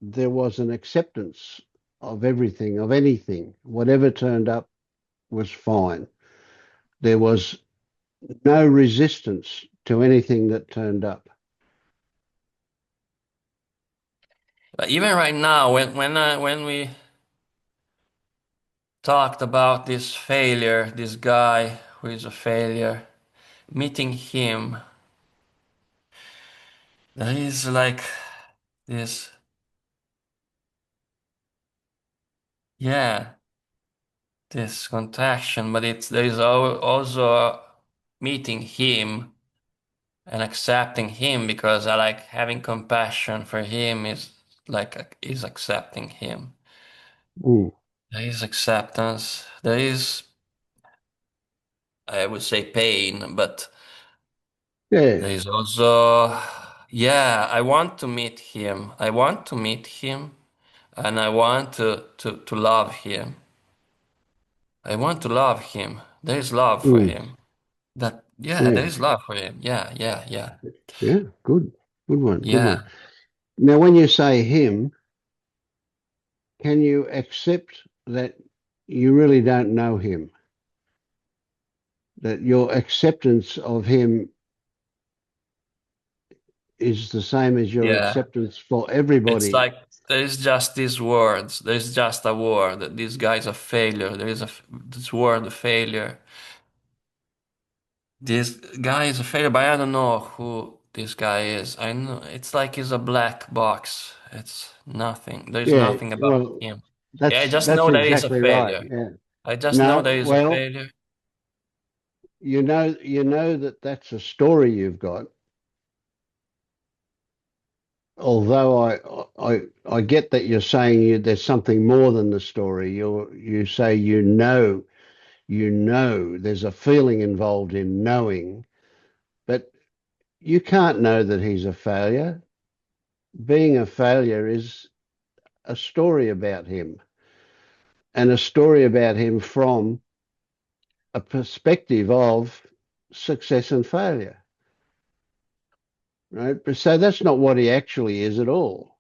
there was an acceptance of everything, of anything. Whatever turned up was fine. There was no resistance to anything that turned up. But even right now, when we talked about this failure, this guy who is a failure, meeting him, there is like this, yeah, this contraction, but it's there is also meeting him and accepting him because I like having compassion for him is. like is accepting him. Mm. There is acceptance. There is, I would say, pain, but Yeah. there is also, yeah, I want to meet him. I want to meet him, and I want to love him. I want to love him. There is love for Mm. him. That, yeah, there Yeah. is love for him. Yeah, yeah, yeah, Yeah. Good. Good one. Good one. yeah, Now, when you say him, can you accept that you really don't know him? That your acceptance of him is the same as your yeah. acceptance for It's everybody. like there is just these words. There is just a word. This guy's a failure. There is this word, a failure. This guy is a failure, but I don't know who this guy is. I know it's like he's a black box. It's nothing. There's Yeah. nothing about Well, him. Yeah, I just that's know that he's a exactly right. failure. Yeah. I just know No, that he's a well, failure. you know that that's a story you've got. Although I get that you're saying there's something more than the story. You say you know there's a feeling involved in knowing, but you can't know that he's a failure. Being a failure is a story about him, and a story about him from a perspective of success and failure, right? But so that's not what he actually is at all.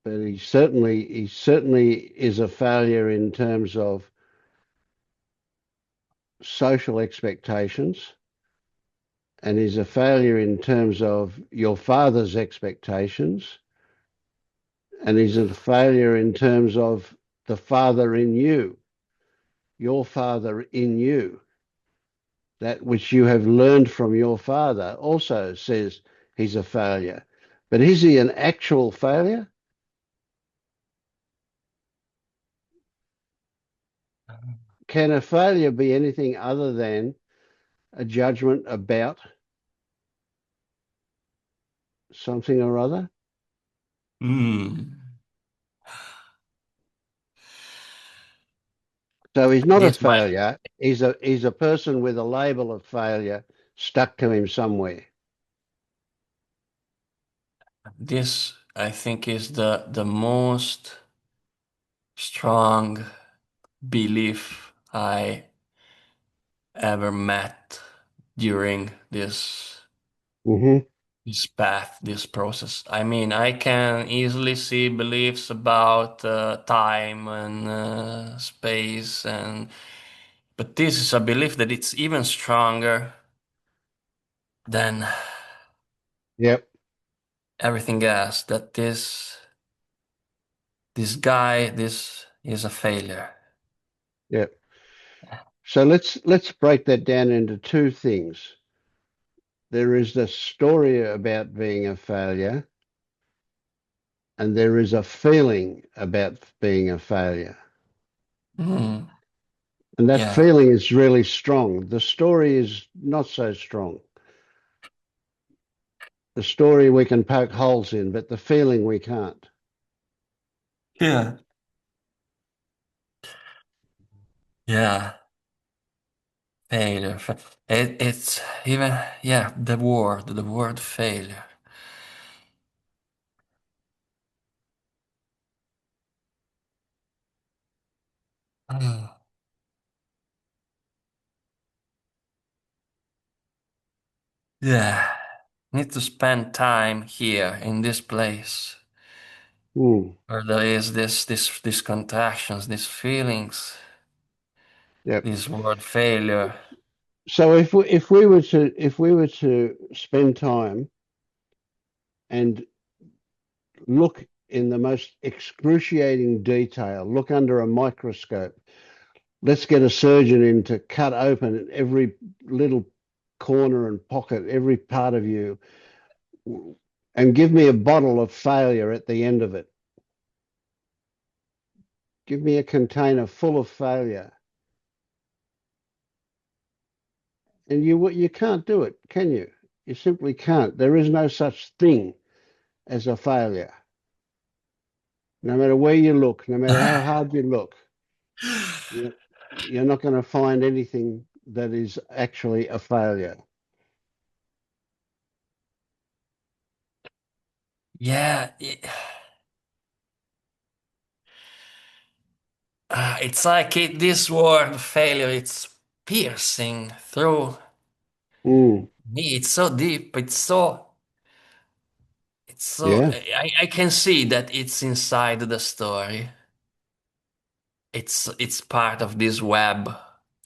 But he certainly is a failure in terms of social expectations, and is a failure in terms of your father's expectations, and is a failure in terms of the father in you, your father in you. That which you have learned from your father also says he's a failure. But is he an actual failure? Can a failure be anything other than a judgment about something or other? Hmm. So he's not a This might failure. He's a person with a label of failure stuck to him somewhere. this I think is the most strong belief I ever met during Hmm. this path, this process. I mean, I can easily see beliefs about time and space, and but this is a belief that it's even stronger than Yep. everything else. That this guy, this is a failure. Yep. So let's break that down into two things. There is the story about being a failure, and there is a feeling about being a failure. Mm, And that yeah, feeling is really strong. The story is not so strong. The story we can poke holes in, but the feeling we can't. yeah, yeah. Failure. It's even yeah. The word failure. Mm. Yeah. Need to spend time here in this place Mm, where there is these contractions, these feelings, yep. this word failure. So if we were to spend time and look in the most excruciating detail, look under a microscope, let's get a surgeon in to cut open every little corner and pocket, every part of you, and give me a bottle of failure at the end of it. Give me a container full of failure. And you can't do it, can you? You simply can't. There is no such thing as a failure. No matter where you look, no matter how hard you look, you, you're not going to find anything that is actually a failure. Yeah, it's like this word failure, it's piercing through Mm, me. It's so deep. yeah, I can see that it's inside the story. It's part of this web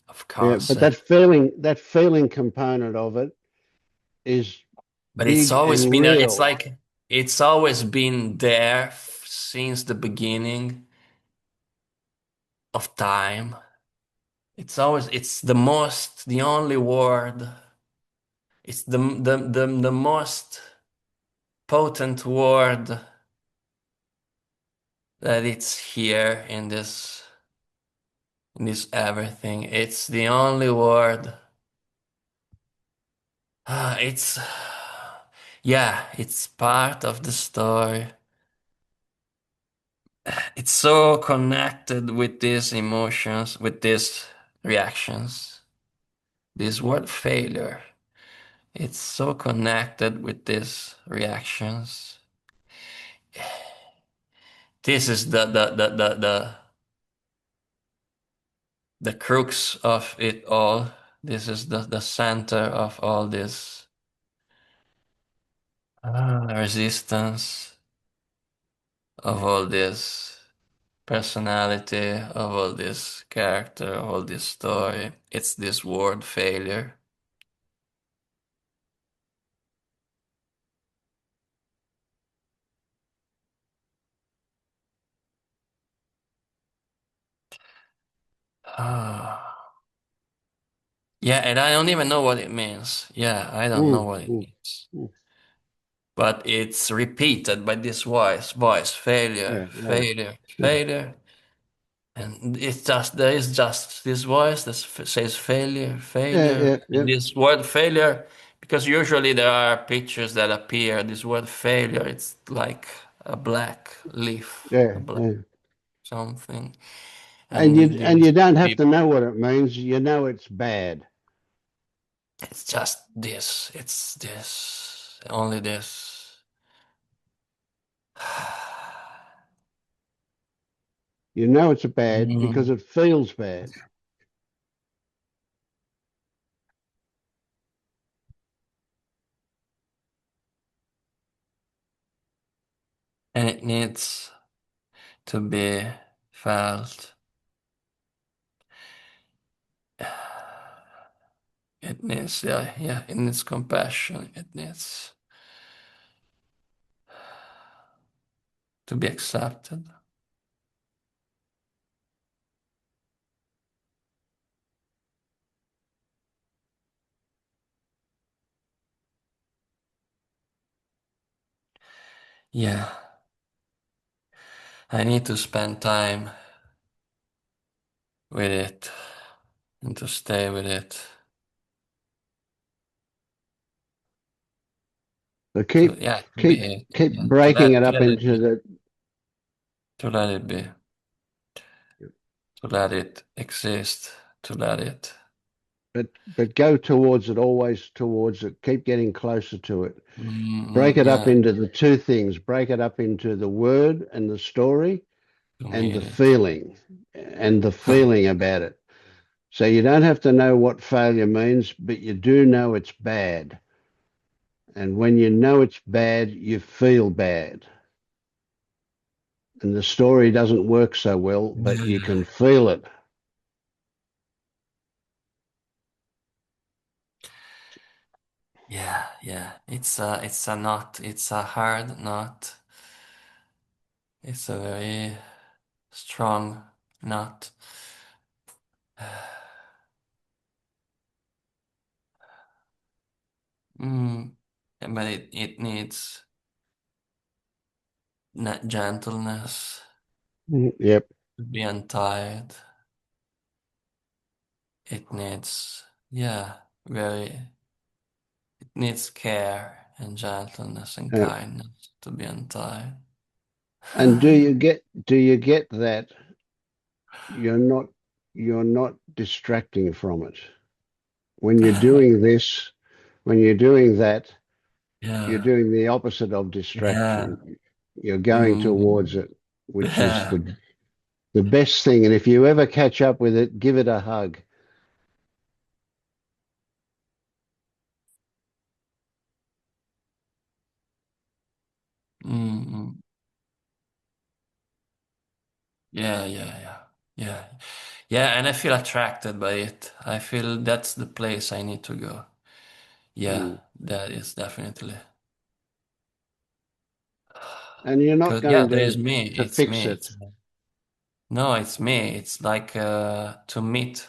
of yeah. But concept. that feeling component of it is But it's big always and been it's real. like it's always been there since the beginning of time. It's the only word. It's the most potent word that it's here in this everything. It's the only word. It's yeah, it's part of the story. It's so connected with these emotions, with these reactions. This word failure. It's so connected with these reactions. This is the crux of it all. This is the center of all this resistance, of all this personality, of all this character, of all this story. It's this word failure. Yeah, and I don't even know what it means. Yeah, I don't know Mm, what it mm, means. mm. But it's repeated by this voice, failure, Yeah, yeah, failure, yeah, failure. And it's just, there is just this voice that says failure, yeah, failure. yeah, yeah, And this word failure, because usually there are pictures that appear, this word failure, it's like a black leaf, a yeah, black yeah. something. And And you these don't have to people, know what it means. You know it's bad. it's just this, it's this, only this. You know it's bad because Mm. it feels bad. And it needs to be felt. It needs, yeah, yeah, it needs compassion. It needs to be accepted. Yeah, I need to spend time with it and to stay with it. So To, yeah, to be it. keep Yeah, breaking it up let it into be. the To let it be. To let it exist. To let it. but go towards it, always towards it. Keep getting closer to it. Break it up Yeah, into the two things. Break it up into the word and the story to and meet it. the feeling about it. So you don't have to know what failure means, but you do know it's bad. And when you know it's bad, you feel bad. And the story doesn't work so well, but you can feel it. Yeah, yeah. It's a knot. It's a hard knot. It's a very strong knot. Mm. But it needs gentleness Yep. to be untied. It needs, yeah, very. needs care and gentleness and Uh, kindness to be untied. and do you get that you're not you're not distracting from it when you're doing this, when you're doing that, you're Yeah, doing the opposite of yeah, distraction. You're going towards mm, it, which is yeah, the best thing. And if you ever catch up with it, give it a hug. mm, yeah, yeah, yeah, yeah, yeah. And I feel attracted by it. I feel that's the place I need to go. Yeah, Mm. that is definitely. And you're not Because yeah, going there is me. to It's fix me. it. It's me. No, it's me. It's like to meet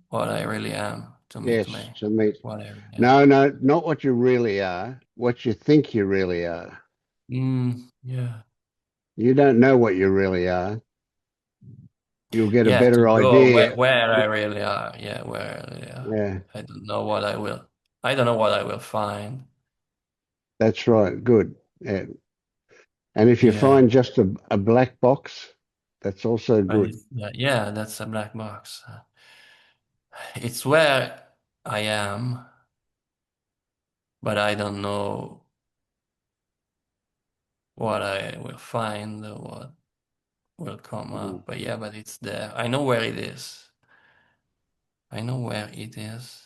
what I really am. To meet Yes, me, to meet. what I really am. No, no, not what you really are, what you think you really are. Yeah. You don't know what you really are. You'll get a Yeah, to better go idea. where I really are. Yeah, where I really are. Yeah, I don't know what I will. I don't know what I will find. that's right. Good. Yeah. And if you Yeah, find just a black box, that's also but good. yeah, that's a black box. It's where I am, but I don't know what I will find or what will come Mm. up. But yeah, but it's there. I know where it is. I know where it is.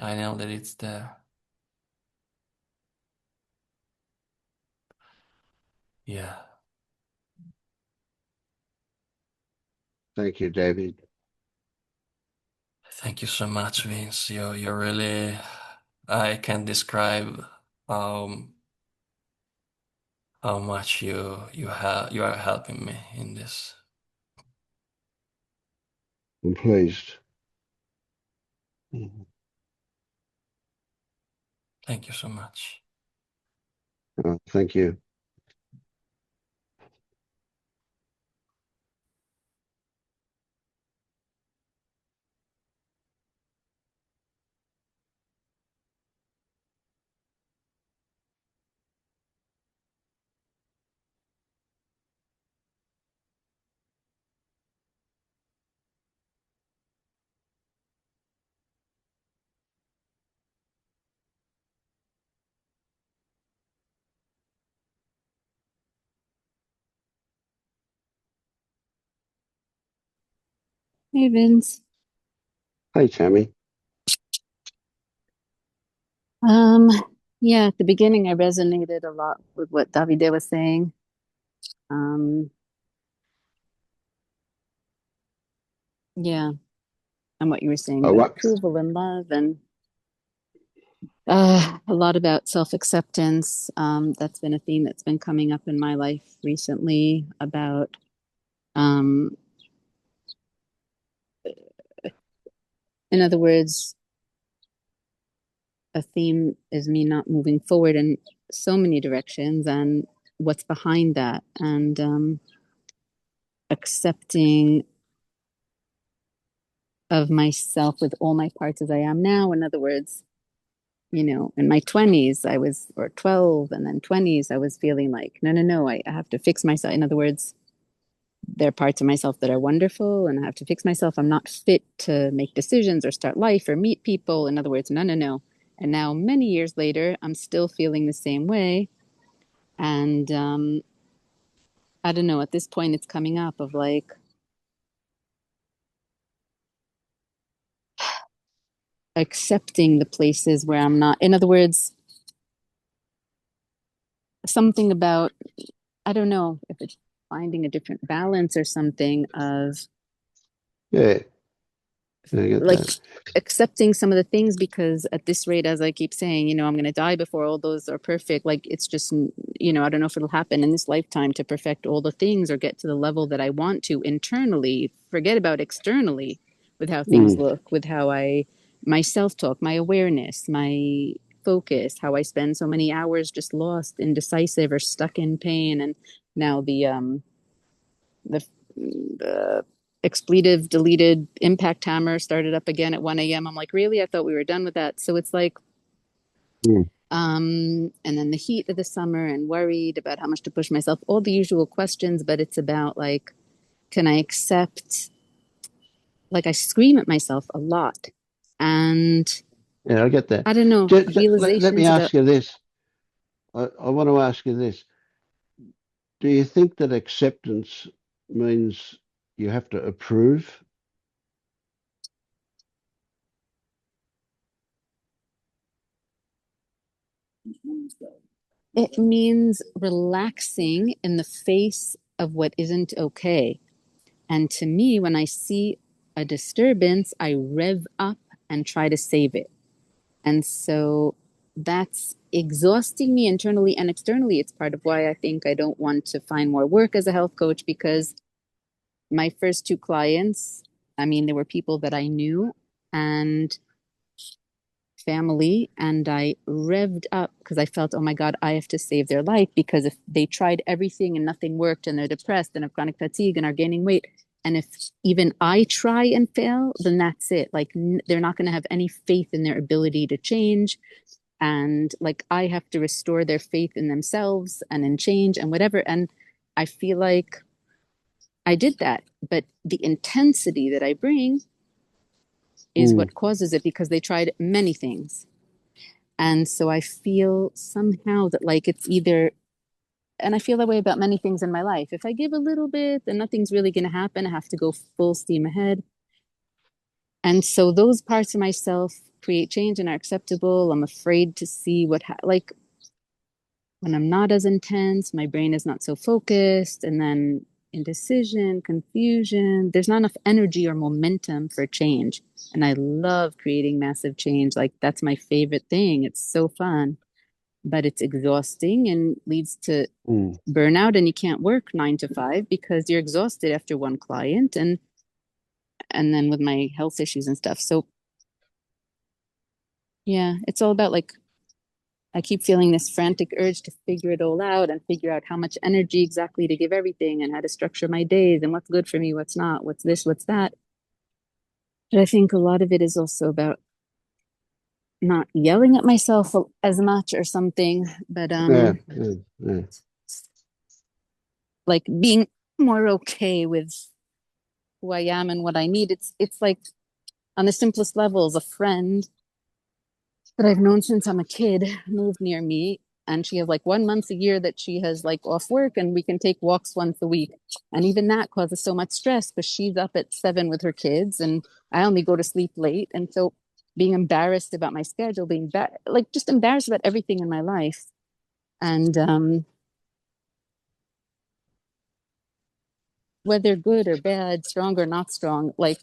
I know that it's there. Yeah. Thank you, David. Thank you so much, Vince. You're really, I can't describe um how much you are helping me in this. I'm pleased. Mhm. Thank you so much. Oh, thank you. Hey Vince. Hey, Tammy. Um, yeah, at the beginning I resonated a lot with what Davide was saying. Um, yeah, and what you were saying Oh, about what? approval and love and a lot about self-acceptance. That's been a theme that's been coming up in my life recently about um, in other words, a theme is me not moving forward in so many directions and what's behind that and accepting of myself with all my parts as I am now. In other words, in my 20s, I was, or 12, and then 20s, I was feeling like, no, no, no, I have to fix myself. In other words, there are parts of myself that are wonderful, and I have to fix myself. I'm not fit to make decisions or start life or meet people. In other words, no, no, no. And now, many years later, I'm still feeling the same way. And I don't know, at this point, it's coming up of like, accepting the places where I'm not. In other words, something about, I don't know if it's finding a different balance or something of Yeah, I get like that. accepting some of the things because at this rate, as I keep saying, I'm going to die before all those are perfect. Like it's just, I don't know if it'll happen in this lifetime to perfect all the things or get to the level that I want to internally, forget about externally with how things Mm. look, with how my self talk, my awareness, my focus, how I spend so many hours just lost, indecisive, or stuck in pain. And now the expletive deleted, impact hammer started up again at 1 a.m. I'm like, really? I thought we were done with that. So it's like, Mm. and then the heat of the summer and worried about how much to push myself, all the usual questions, but it's about like, can I accept, like I scream at myself a lot. And Yeah, I get that. I don't know, Let me realizations about, ask you this. I want to ask you this. Do you think that acceptance means you have to approve? it means relaxing in the face of what isn't okay. And to me, when I see a disturbance, I rev up and try to save it. And so that's exhausting me internally and externally. It's part of why I think I don't want to find more work as a health coach, because my first two clients, I mean, they were people that I knew and family, and I revved up because I felt, oh my God, I have to save their life, because if they tried everything and nothing worked and they're depressed and have chronic fatigue and are gaining weight, and if even I try and fail, then that's it. Like they're not going to have any faith in their ability to change. And like I have to restore their faith in themselves and in change and whatever. And I feel like I did that, but the intensity that I bring is Mm. what causes it, because they tried many things. And so I feel somehow that like it's either, and I feel that way about many things in my life. If I give a little bit, then nothing's really going to happen. I have to go full steam ahead. And so those parts of myself create change and are acceptable. I'm afraid to see like when I'm not as intense, my brain is not so focused. And then indecision, confusion, there's not enough energy or momentum for change. And I love creating massive change. Like that's my favorite thing. It's so fun, but it's exhausting and leads to Mm. burnout. And you can't work 9 to 5 because you're exhausted after one client, and then with my health issues and stuff. So yeah, it's all about like I keep feeling this frantic urge to figure it all out and figure out how much energy exactly to give everything and how to structure my days and what's good for me, what's not, what's this, what's that. But I think a lot of it is also about not yelling at myself as much or something, but Yeah, yeah, yeah. like being more okay with who I am and what I need. It's like on the simplest levels, a friend that I've known since I'm a kid moved near me, and she has like 1 month a year that she has like off work, and we can take walks once a week. And even that causes so much stress because she's up at 7 with her kids and I only go to sleep late. And so being embarrassed about my schedule, being like just embarrassed about everything in my life. And whether good or bad, strong or not strong, like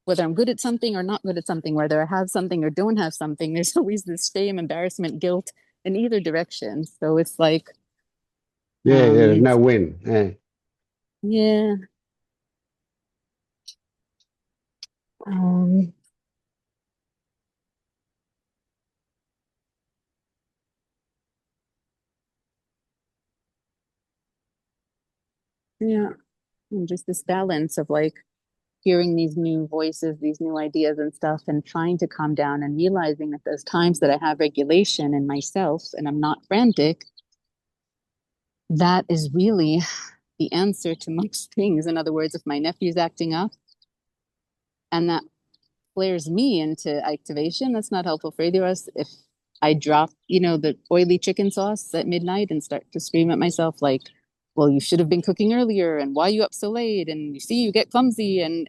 whether I'm good at something or not good at something, whether I have something or don't have something, there's always this shame, embarrassment, guilt in either direction. So it's like, Yeah, yeah, there's um, no win. Yeah. yeah, um, yeah, and just this balance of like hearing these new voices, these new ideas and stuff, and trying to calm down and realizing that those times that I have regulation in myself and I'm not frantic, that is really the answer to most things. In other words, if my nephew's acting up and that flares me into activation, that's not helpful for either of us. If I drop, the oily chicken sauce at midnight and start to scream at myself like, well, you should have been cooking earlier, and why are you up so late? And you see, you get clumsy. And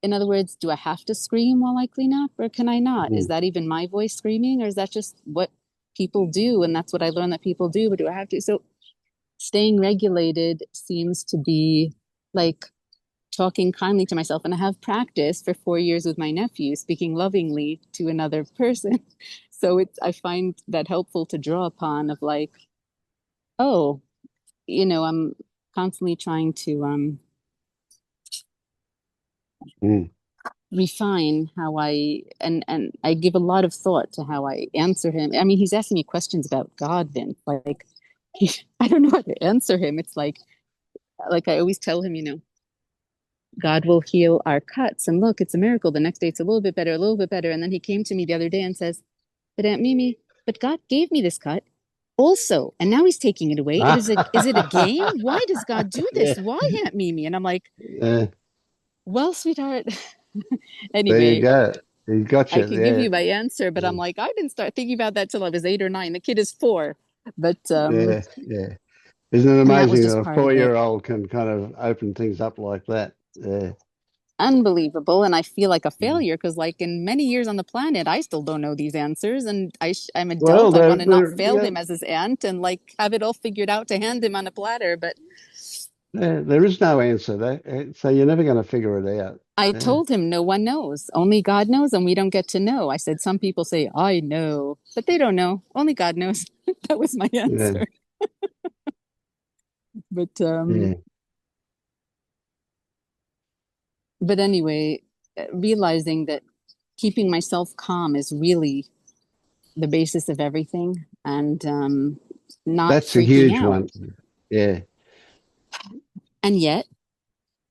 in other words, do I have to scream while I clean up, or can I not? Is Mm. that even my voice screaming, or is that just what people do? And that's what I learned that people do, but do I have to? So staying regulated seems to be like talking kindly to myself. And I have practiced for 4 years with my nephew, speaking lovingly to another person. So I find that helpful to draw upon of like, oh, I'm constantly trying to Mm. refine how and I give a lot of thought to how I answer him. I mean, he's asking me questions about God, Vince. Like, I don't know how to answer him. It's like I always tell him, God will heal our cuts. And look, it's a miracle. The next day it's a little bit better, a little bit better. And then he came to me the other day and says, but Aunt Mimi, but God gave me this cut also, and now he's taking it away. Is it a game? Why does God do Yeah, this? Why, Aunt Mimi? And I'm like, yeah. well, sweetheart. There you Anyway, go. He got I you. could give Yeah, you my answer, but I'm like, I didn't start thinking about that till I was 8 or 9. The kid is 4. But yeah, yeah. Isn't it and that was amazing that just a part of it. four-year-old can kind of open things up like that? Yeah. Unbelievable. And I feel like a failure because, like, in many years on the planet, I still don't know these answers. And I'm Well, adult. I want to not fail yeah, him as his aunt and like have it all figured out to hand him on a platter. But there is no answer there, so you're never going to figure it out. I Yeah, told him no one knows. Only God knows, and we don't get to know. I said, some people say, I know, but they don't know. Only God knows. That was my yeah, answer. But yeah. anyway, realizing that keeping myself calm is really the basis of everything and not That's a freaking huge out. one. Yeah, And yet,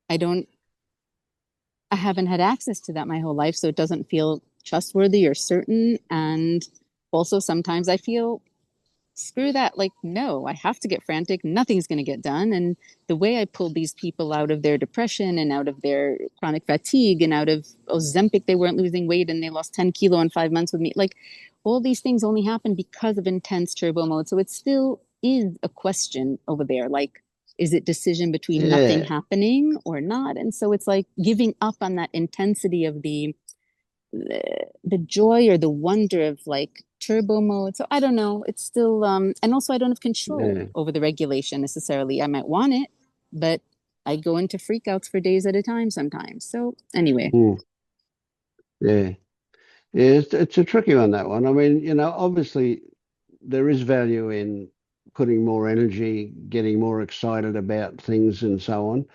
I don't, I haven't had access to that my whole life, so it doesn't feel trustworthy or certain. And also, sometimes I feel screw that. Like, no, I have to get frantic. Nothing's going to get done. And the way I pulled these people out of their depression and out of their chronic fatigue and out of Ozempic, they weren't losing weight and they lost 10 kilo in 5 months with me. Like, all these things only happen because of intense turbo mode. So it still is a question over there. Like, is it decision between nothing yeah, happening or not? And so it's like giving up on that intensity of the joy or the wonder of like turbo mode. So I don't know. It's still and also I don't have control yeah. over the regulation necessarily. I might want it, but I go into freakouts for days at a time sometimes. So anyway, Mm, yeah. Yeah, it's a tricky one, that one. I mean, obviously there is value in putting more energy, getting more excited about things and so on.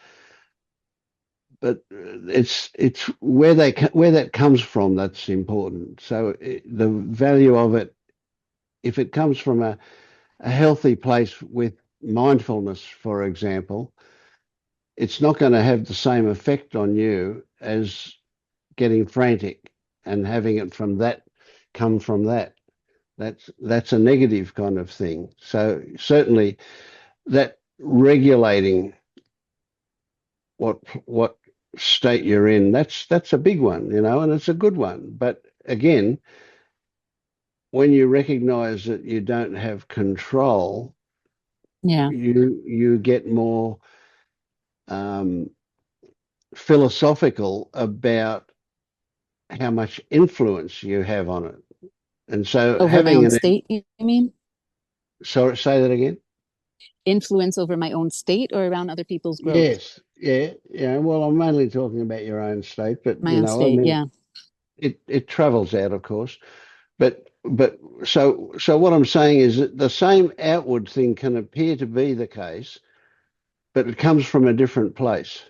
But it's where that comes from that's important. So the value of it, if it comes from a healthy place with mindfulness, for example, it's not going to have the same effect on you as getting frantic and having it from that come from that. That's a negative kind of thing. So certainly that regulating what state you're in, that's a big one, and it's a good one. But again, when you recognize that you don't have control, yeah. you get more um, philosophical about how much influence you have on it. And so Over my having own an state, you mean? sorry, say that again. Influence over my own state or around other people's growth? Yes, yeah, yeah. Well, I'm mainly talking about your own state, but My own I state, mean, yeah. it travels out, of course. But so what I'm saying is that the same outward thing can appear to be the case, but it comes from a different place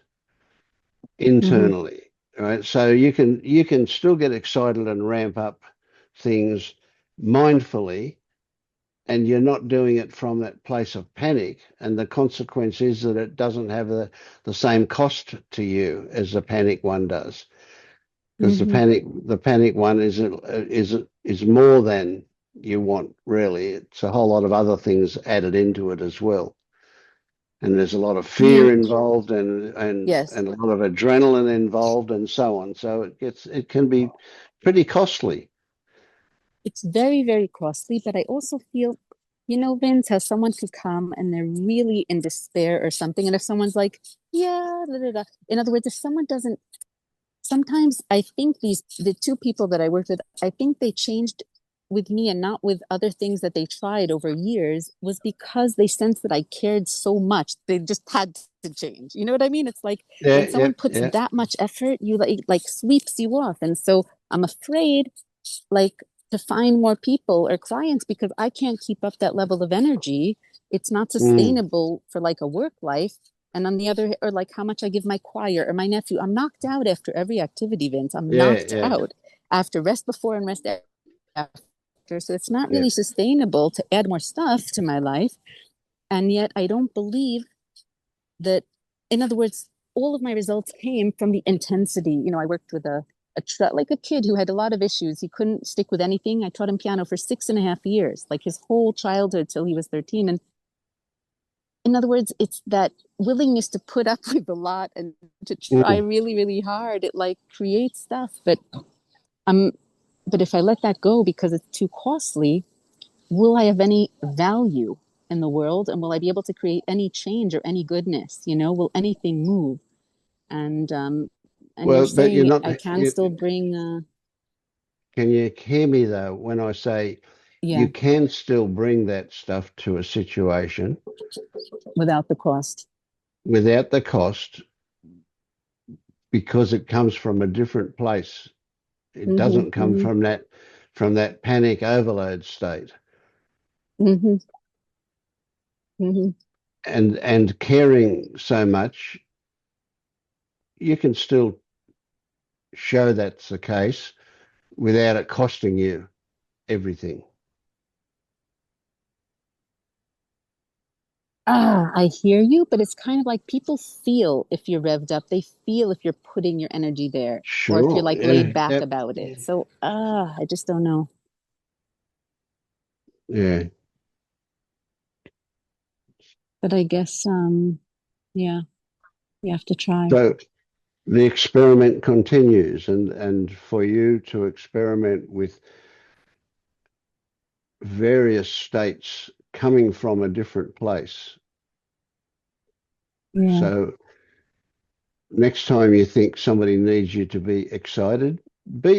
Mm-hmm. internally, right? So you can still get excited and ramp up things mindfully, and you're not doing it from that place of panic. And the consequence is that it doesn't have the same cost to you as the panic one does, because the Mm-hmm. panic one is more than you want, really. It's a whole lot of other things added into it as well. And there's a lot of Yeah. fear involved, Yes. and a lot of adrenaline involved, and so on. So it can be pretty costly. It's very, very costly, but I also feel, Vince, how someone could come and they're really in despair or something. And if someone's like, yeah, da, da, da. In other words, if someone doesn't, sometimes I think the two people that I worked with, I think they changed with me and not with other things that they tried over years was because they sensed that I cared so much. They just had to change. You know what I mean? It's like Yeah, when yeah, someone puts yeah, that much effort, you like sweeps you off. And so I'm afraid like to find more people or clients because I can't keep up that level of energy. It's not mm, sustainable for like a work life. And on the other, or like how much I give my choir or my nephew, I'm knocked out after every activity, Vince. I'm yeah, knocked yeah, out after rest before and rest after. So it's not yeah, really sustainable to add more stuff to my life. And yet I don't believe that, in other words, all of my results came from the intensity. I worked with like a kid who had a lot of issues. He couldn't stick with anything. I taught him piano for 6.5 years, like his whole childhood till he was 13. And in other words, it's that willingness to put up with a lot and to try Mm. really, really hard. It like creates stuff. Um, but if I let that go because it's too costly, will I have any value in the world? And will I be able to create any change or any goodness? Will anything move? And you're Well, but you're saying not. I can still bring Can you hear me though when I say you yeah, can still bring that stuff to a situation without the cost. without the cost because it comes from a different place. It Mm-hmm, doesn't come mm-hmm, from that panic overload state. mm-hmm, mm-hmm. And caring so much, you can still show that's the case without it costing you everything. I hear you, but it's kind of like people feel if you're revved up, they feel if you're putting your energy there, or if you're Sure. like laid Yeah. back Yep. about it. So, I just don't know. Yeah. But I guess, yeah, you have to try. So the experiment continues, and for you to experiment with various states coming from a different place. Yeah, So next time you think somebody needs you to be excited, but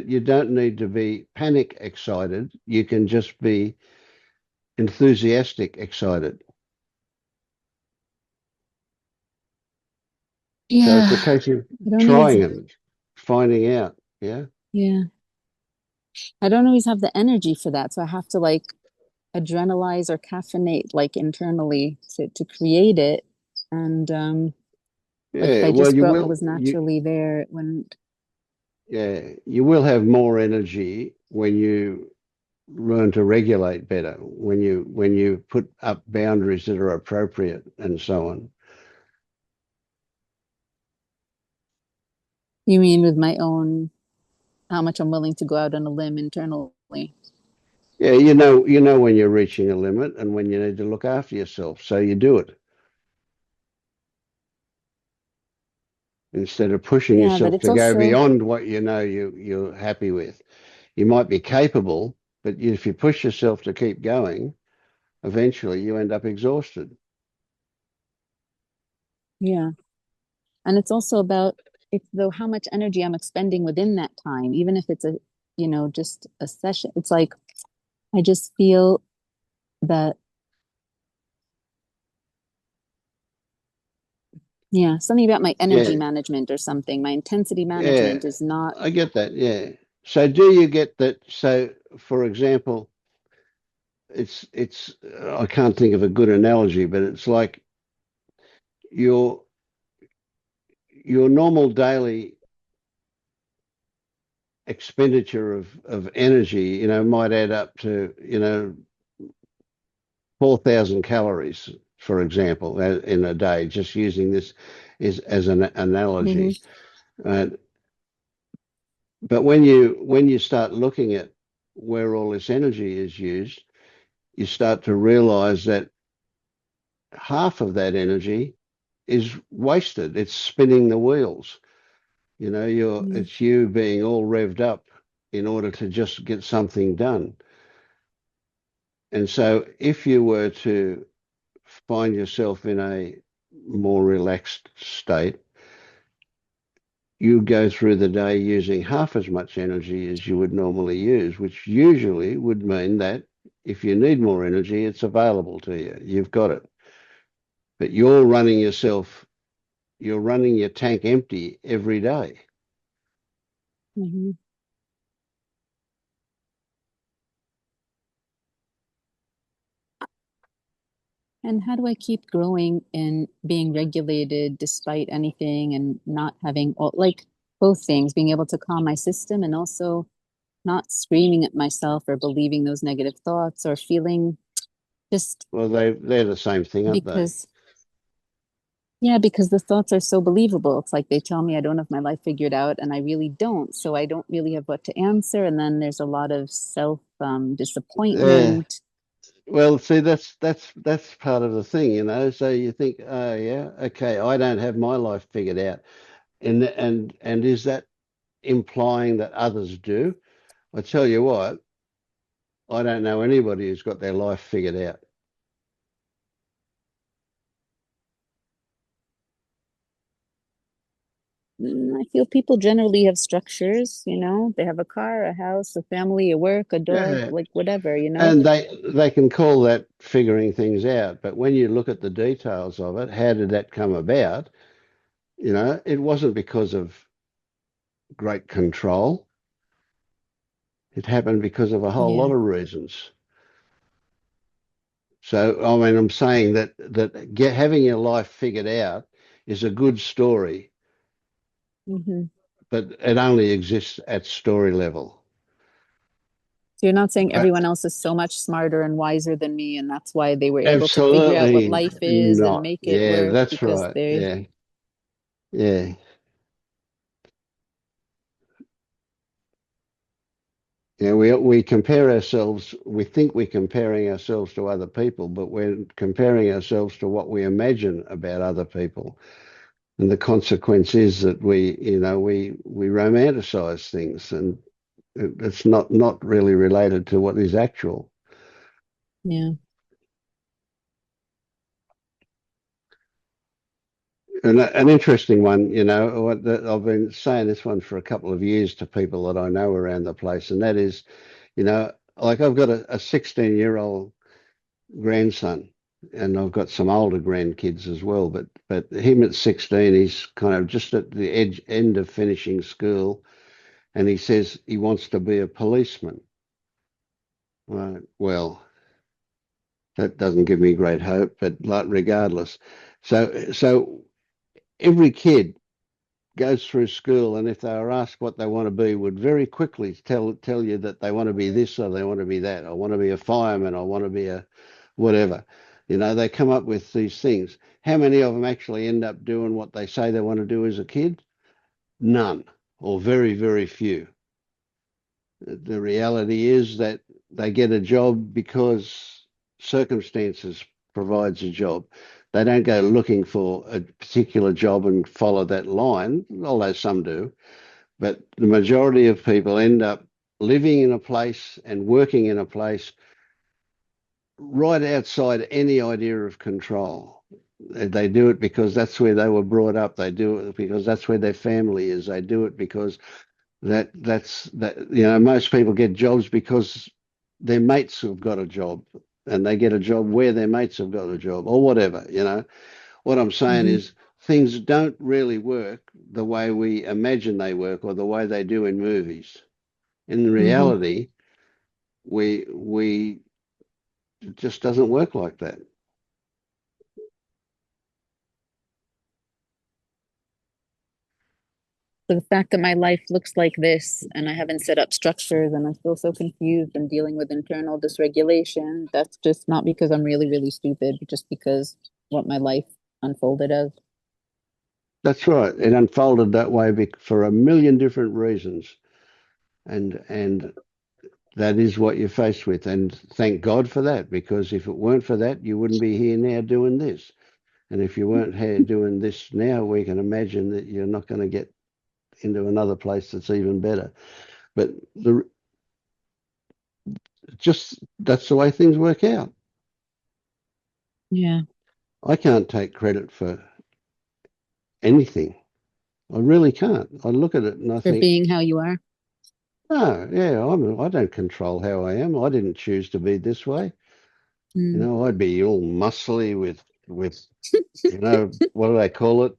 you don't need to be panic excited. You can just be enthusiastic excited. So it's a yeah. case of I don't always, trying and finding out. Yeah. yeah, I don't always have the energy for that. So I have to like adrenalize or caffeinate like internally to create it. And like if Yeah. I Well, just you brought what will was naturally there, it wouldn't. yeah, you will have more energy when you learn to regulate better, when you put up boundaries that are appropriate and so on. You mean with my own, how much I'm willing to go out on a limb internally? Yeah, you know when you're reaching a limit and when you need to look after yourself, so you do it instead of pushing Yeah, but yourself it's to go also, beyond what you know you're happy with. You might be capable, but if you push yourself to keep going, eventually you end up exhausted. yeah. And it's also about it's though how much energy I'm expending within that time, even if it's just a session. It's like I just feel that, yeah, something about my energy Yeah, management or something. My intensity yeah, management is not, I get that. Yeah. So do you get that? So, for example, it's I can't think of a good analogy, but it's like your your normal daily expenditure of energy, might add up to, 4,000 calories, for example, in a day, just using this is as an mhm, analogy. Uh, but when you start looking at where all this energy is used, you start to realize that half of that energy is wasted. It's spinning the wheels. mm, It's you being all revved up in order to just get something done. And so if you were to find yourself in a more relaxed state, you go through the day using half as much energy as you would normally use, which usually would mean that if you need more energy, it's available to you. You've got it. But you're running your tank empty every day. mhm. And how do I keep growing and being regulated despite anything and not having all like both things, being able to calm my system and also not screaming at myself or believing those negative thoughts or feeling just Well, they're the same thing, aren't they? because Yeah, because the thoughts are so believable. It's like they tell me I don't have my life figured out, and I really don't. So I don't really have what to answer. And then there's a lot of self Yeah. disappointment. Well, see, that's part of the thing, you know. So you think, oh yeah, okay, I don't have my life figured out, and is that implying that others do? I tell you what, I don't know anybody who's got their life figured out. I feel people generally have structures, they have a car, a house, a family, a work, a dog, Yeah, like whatever. and they can call that figuring things out, but when you look at the details of it, how did that come about? You know, it wasn't because of great control. It happened because of a whole lot Yeah. of reasons. So, I mean, I'm saying that having your life figured out is a good story, Hmm. but it only exists at story level. So you're not saying But everyone else is so much smarter and wiser than me, and that's why they were able to figure out what absolutely life is and not. make it Yeah, work that's because right. they, Yeah, yeah. Yeah, we compare ourselves, we think we're comparing ourselves to other people, but we're comparing ourselves to what we imagine about other people. And the consequence is that we romanticize things, and it's not really related to what is actual. yeah. And an interesting one, I've been saying this one for a couple of years to people that I know around the place, and that is, like I've got a 16-year-old grandson, and I've got some older grandkids as well. But him at 16, he's kind of just at the end of finishing school, and he says he wants to be a policeman. Right. Well, that doesn't give me great hope, but like regardless. So every kid goes through school, and if they were asked what they want to be, would very quickly tell you that they want to be this or they want to be that. I want to be a fireman. I want to be a whatever. They come up with these things. How many of them actually end up doing what they say they want to do as a kid? None, or very, very few. The reality is that they get a job because circumstances provides a job. They don't go looking for a particular job and follow that line, although some do. But the majority of people end up living in a place and working in a place right outside any idea of control. They do it because that's where they were brought up. They do it because that's where their family is. They do it because most people get jobs because their mates have got a job, and they get a job where their mates have got a job or whatever. What I'm saying Hmm. is things don't really work the way we imagine they work or the way they do in movies. In Hmm. reality, we it just doesn't work like that. So the fact that my life looks like this and I haven't set up structures and I'm still so confused and dealing with internal dysregulation, that's just not because I'm really, really stupid, but just because what my life unfolded as. That's right. It unfolded that way for a million different reasons, and that is what you're faced with. And thank God for that, because if it weren't for that, you wouldn't be here now doing this. And if you weren't here doing this now, we can imagine that you're not going to get into another place that's even better. But just that's the way things work out. Yeah. I can't take credit for anything. I really can't. I look at it and I For think, being how you are. no, yeah, I don't control how I am. I didn't choose to be this way. Mm. I'd be all muscly with what do they call it?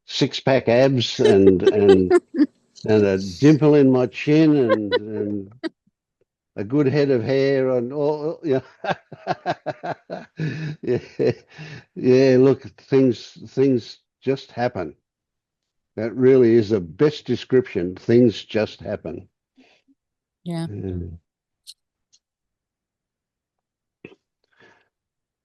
Six pack abs and a dimple in my chin and a good head of hair and all. Yeah, yeah, yeah. Look, things just happen. That really is the best description. Things just happen. Yeah. Mm.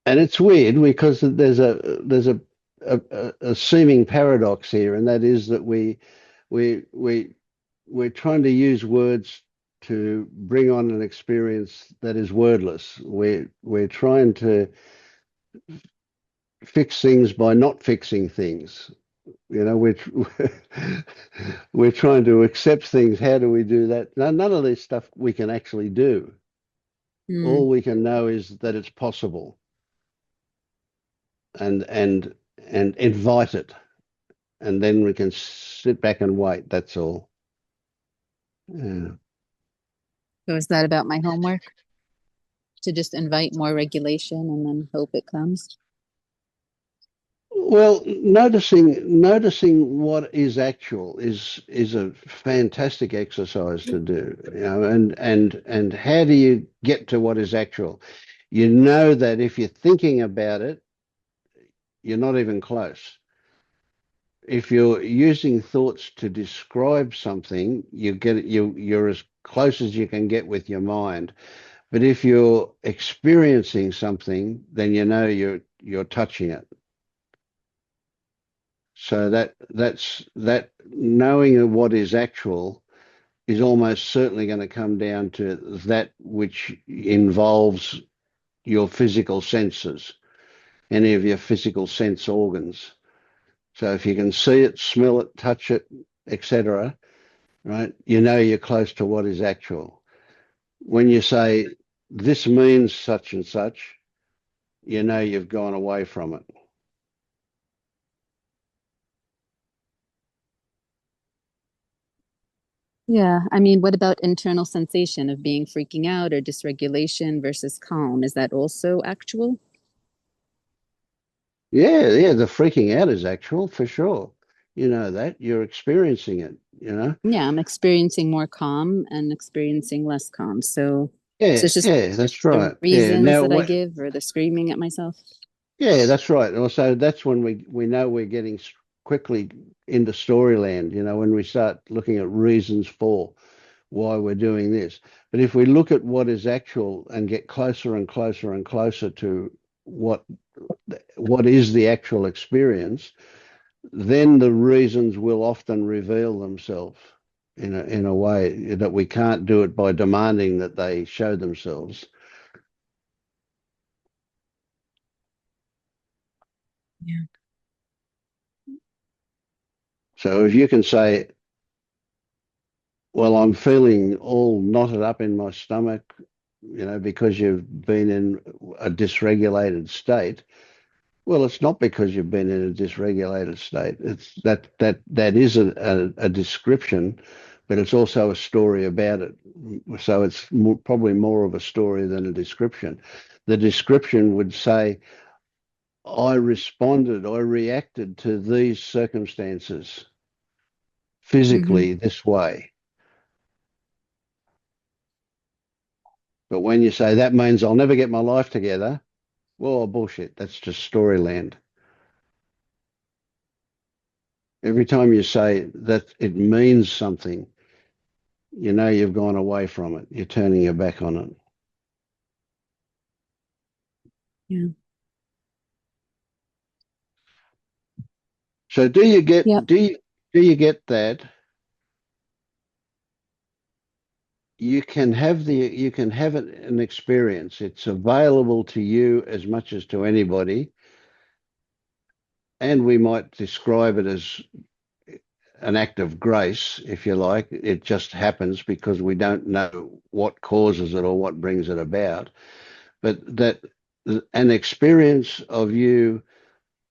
And it's weird because there's a a seeming paradox here, and that is that we we we're trying to use words to bring on an experience that is wordless. We're trying to fix things by not fixing things. You know, we're trying to accept things. How do we do that? None of this stuff we can actually do. Mm. All we can know is that it's possible, and invite it, and then we can sit back and wait. That's all. Yeah. So is that about my homework? To just invite more regulation and then hope it comes? Well, noticing what is actual is a fantastic exercise to do, you know, and how do you get to what is actual? You know that if you're thinking about it, you're not even close. If you're using thoughts to describe something, you're as close as you can get with your mind. But if you're experiencing something, then you know you're touching it. So that knowing of what is actual is almost certainly going to come down to that which involves your physical senses, any of your physical sense organs. So if you can see it, smell it, touch it, etc., right, you know you're close to what is actual. When you say this means such and such, you know you've gone away from it. Yeah. I mean, what about internal sensation of being freaking out or dysregulation versus calm? Is that also actual? Yeah, the freaking out is actual for sure. You know that you're experiencing it, you know. Yeah, I'm experiencing more calm and experiencing less calm. So it's just Yeah, that's the right. Yeah. reasons Now, that I give or the screaming at myself. yeah, that's right. And also, that's when we know we're getting quickly into storyland. You know, when we start looking at reasons for why we're doing this. But if we look at what is actual and get closer and closer and closer to what what is the actual experience, then the reasons will often reveal themselves in a way that we can't do it by demanding that they show themselves. Yeah. So if you can say, well, I'm feeling all knotted up in my stomach, you know, because you've been in a dysregulated state. Well, it's not because you've been in a dysregulated state. It's that is a description, but it's also a story about it. So it's probably more of a story than a description. The description would say, I responded, I reacted to these circumstances Mm-hmm. physically this way. But when you say that means I'll never get my life together, well, bullshit. That's just storyland. Every time you say that it means something, you know you've gone away from it. You're turning your back on it. Yeah. So Yep. do you get that you can have an experience. It's available to you as much as to anybody, and we might describe it as an act of grace, if you like. It just happens because we don't know what causes it or what brings it about. But that an experience of you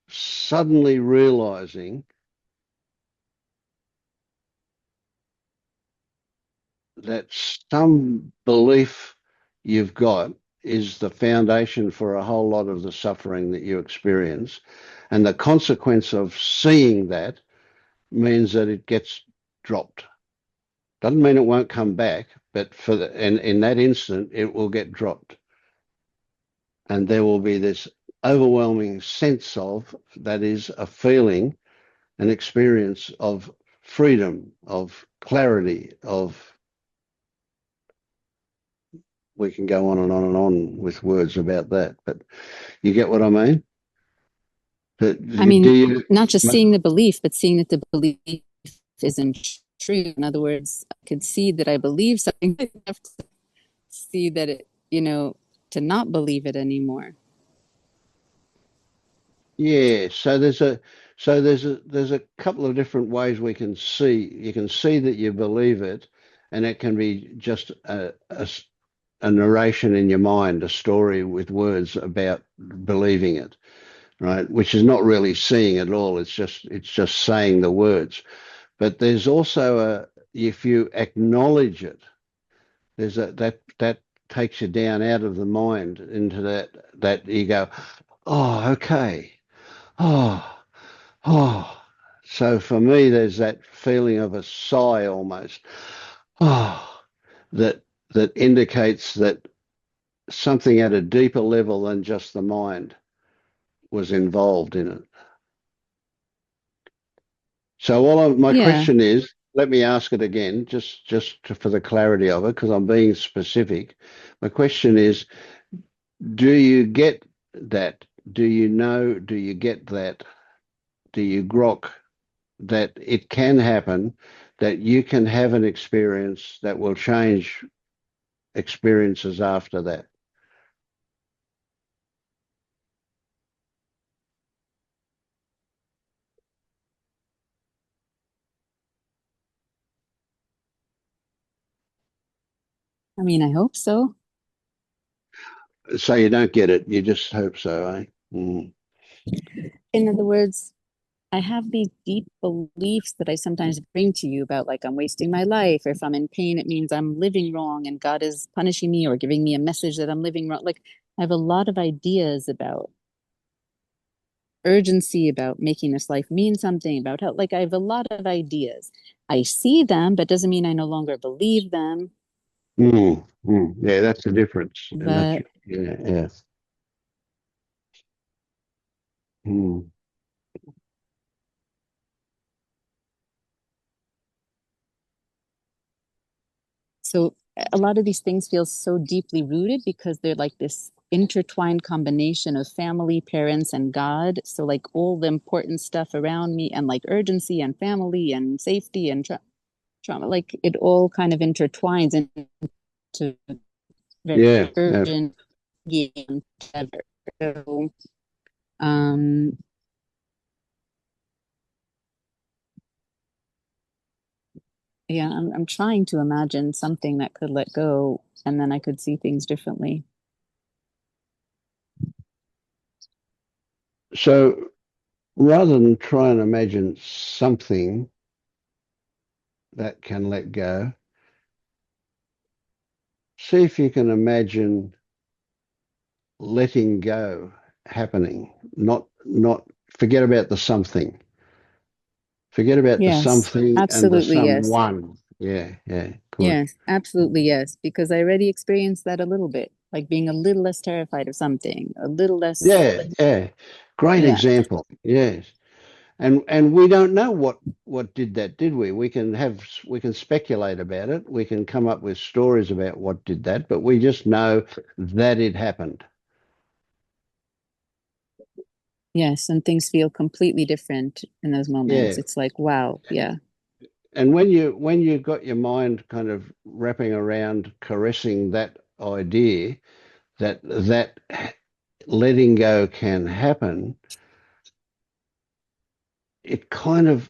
suddenly realizing that some belief you've got is the foundation for a whole lot of the suffering that you experience. And the consequence of seeing that means that it gets dropped. Doesn't mean it won't come back, but in that instant, it will get dropped. And there will be this overwhelming sense of, that is a feeling, an experience of freedom, of clarity, of, we can go on and on and on with words about that, but you get what I mean? I Do mean, you? not just seeing the belief, but seeing that the belief isn't true. In other words, I could see that I believe something. I have to see that it, to not believe it anymore. Yeah, there's a couple of different ways we can see. You can see that you believe it, and it can be just a narration in your mind, a story with words about believing it, right? Which is not really seeing at all. It's just saying the words. But there's also if you acknowledge it, there's a that takes you down out of the mind into that you go, oh, okay. Oh, oh. So for me, there's that feeling of a sigh almost. Oh, that that indicates that something at a deeper level than just the mind was involved in it. So my Yeah. question is, let me ask it again, for the clarity of it, because I'm being specific. My question is, do you get that? Do you know? Do you get that? Do you grok that it can happen, that you can have an experience that will change experiences after that? I mean, I hope so. So you don't get it, you just hope so, eh? Mm. In other words, I have these deep beliefs that I sometimes bring to you about, like, I'm wasting my life, or if I'm in pain, it means I'm living wrong and God is punishing me or giving me a message that I'm living wrong. Like, I have a lot of ideas about urgency, about making this life mean something, about how, like, I have a lot of ideas. I see them, but doesn't mean I no longer believe them. Mm. Mm. Yeah, that's the difference. And that's, But yeah, yeah. Mm. so a lot of these things feel so deeply rooted because they're like this intertwined combination of family, parents, and God. So, like, all the important stuff around me, and like urgency and family and safety and trauma, like it all kind of intertwines into very Yeah, yeah. urgent and together. So, um, yeah, I'm trying to imagine something that could let go, and then I could see things differently. So rather than try and imagine something that can let go, see if you can imagine letting go happening, not forget about the something. Forget about the Yes, something and the absolutely, yes. someone. Yeah, yeah, good. Yes, absolutely, yes. Because I already experienced that a little bit, like being a little less terrified of something, a little less, Yeah, yeah. Great yeah, example. Yes. And we don't know what did that, did we? We can speculate about it. We can come up with stories about what did that, but we just know that it happened. yes. And things feel completely different in those moments. Yeah. It's like, wow, yeah, And when you got your mind kind of wrapping around caressing that idea that letting go can happen, it kind of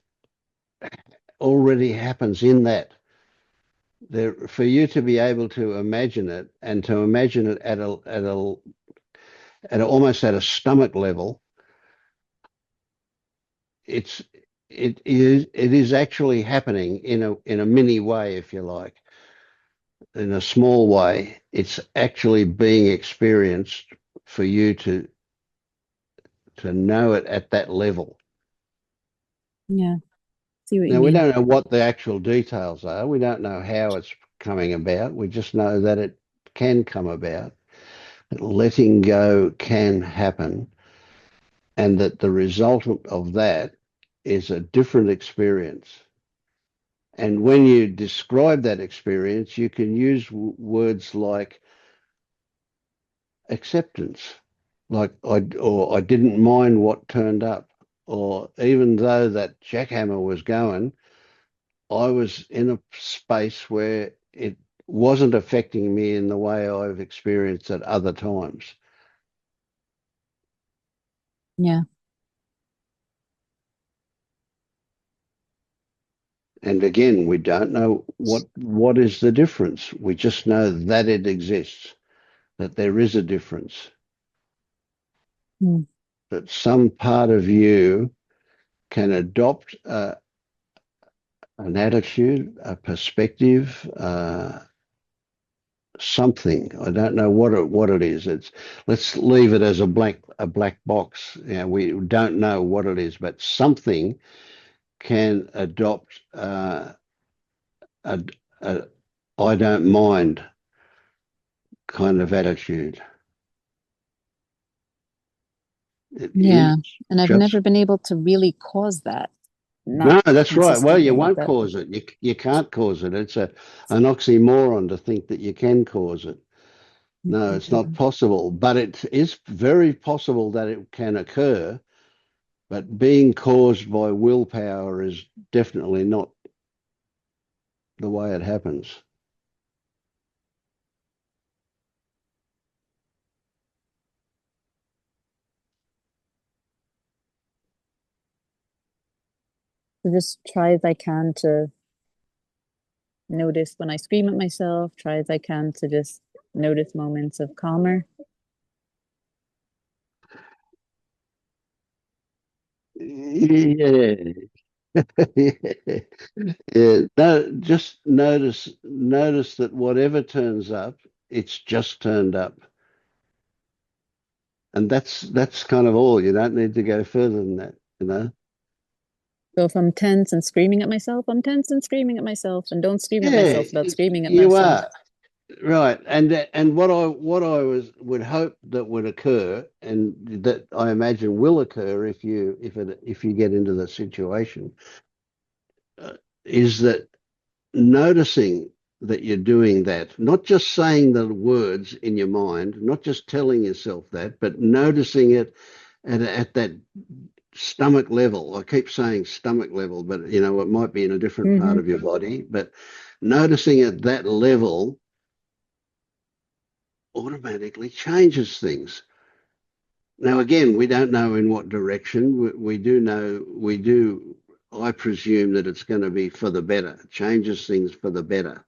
already happens in that. There, for you to be able to imagine it and to imagine it almost at a stomach level, it's it is actually happening in a mini way, if you like, in a small way. It's actually being experienced for you to know it at that level. yeah. See what you Now, we mean. don't know what the actual details are. We don't know how it's coming about. We just know that it can come about, that letting go can happen, and that the result of that is a different experience. And when you describe that experience, you can use words like acceptance. like I didn't mind what turned up, or even though that jackhammer was going, I was in a space where it wasn't affecting me in the way I've experienced at other times. Yeah. And again, we don't know what is the difference. We just know that it exists, that there is a difference, Mm. that some part of you can adopt an attitude, a perspective, something. I don't know what it is. It's let's leave it as a black box. We don't know what it is, but something can adopt a, a I don't mind kind of attitude. It Yeah. is And I've just never been able to really cause that, not no. That's right. Well, you consistently like won't that. cause it. You can't cause it. It's an oxymoron to think that you can cause it. No, it's not Mhm. possible. But it is very possible that it can occur. But being caused by willpower is definitely not the way it happens. So just try as I can to notice when I scream at myself, try as I can to just notice moments of calmer. Yeah. Yeah. Yeah. No, just notice that whatever turns up, it's just turned up. And that's kind of all. You don't need to go further than that. So if I'm tense and screaming at myself, I'm tense and screaming at myself, and don't scream at Yeah, myself about screaming at you myself. are. Right. And what I would hope that would occur, and that I imagine will occur if you get into the situation, uh, is that noticing that you're doing that, not just saying the words in your mind, not just telling yourself that, but noticing it at that stomach level. I keep saying stomach level, but it might be in a different part Hmm. of your body, but noticing at that level automatically changes things. Now, again, we don't know in what direction. We do know, I presume that it's going to be for the better, it changes things for the better,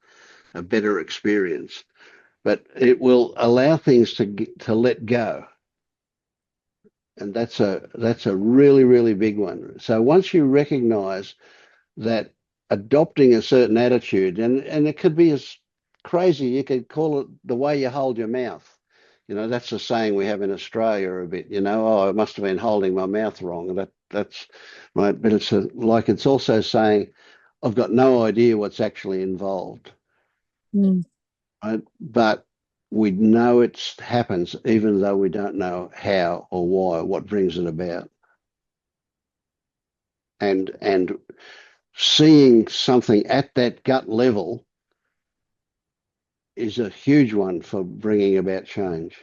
a better experience. But it will allow things to let go. And that's a really, really big one. So once you recognize that adopting a certain attitude, and it could be as crazy, you could call it the way you hold your mouth. That's a saying we have in Australia a bit, oh, I must have been holding my mouth wrong. That's right. But it's also saying, I've got no idea what's actually involved. Mm. Right? But we know it happens, even though we don't know how or why, what brings it about. And seeing something at that gut level is a huge one for bringing about change.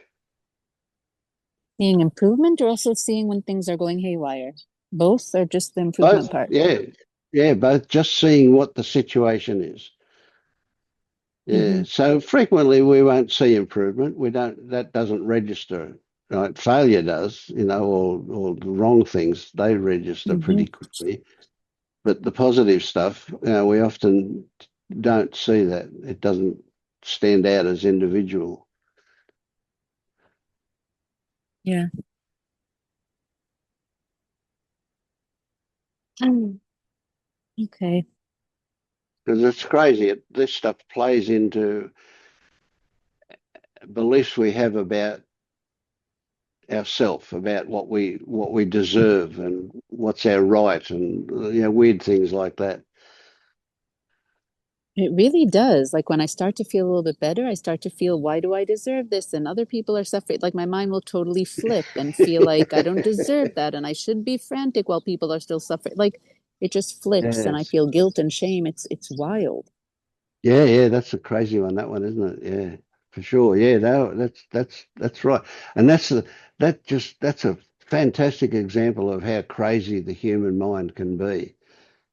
Seeing improvement or also seeing when things are going haywire? Both or just the improvement Both, part? yeah, yeah, both. Just seeing what the situation is. Hmm. Yeah. So frequently we won't see improvement. We don't. That doesn't register. Right? Failure does. Or the wrong things they register Hmm. pretty quickly. But the positive stuff, we often don't see that. It doesn't stand out as individual. Yeah. Mm. Okay. Because it's crazy. This stuff plays into beliefs we have about ourself, about what we deserve and what's our right, and weird things like that. It really does. Like when I start to feel a little bit better, I start to feel, why do I deserve this? And other people are suffering. Like my mind will totally flip and feel like I don't deserve that and I should be frantic while people are still suffering. Like it just flips and I Yes. feel guilt and shame. It's wild. Yeah, yeah, that's a crazy one, that one, isn't it? Yeah, for sure. Yeah, no, that's right. And that's a fantastic example of how crazy the human mind can be.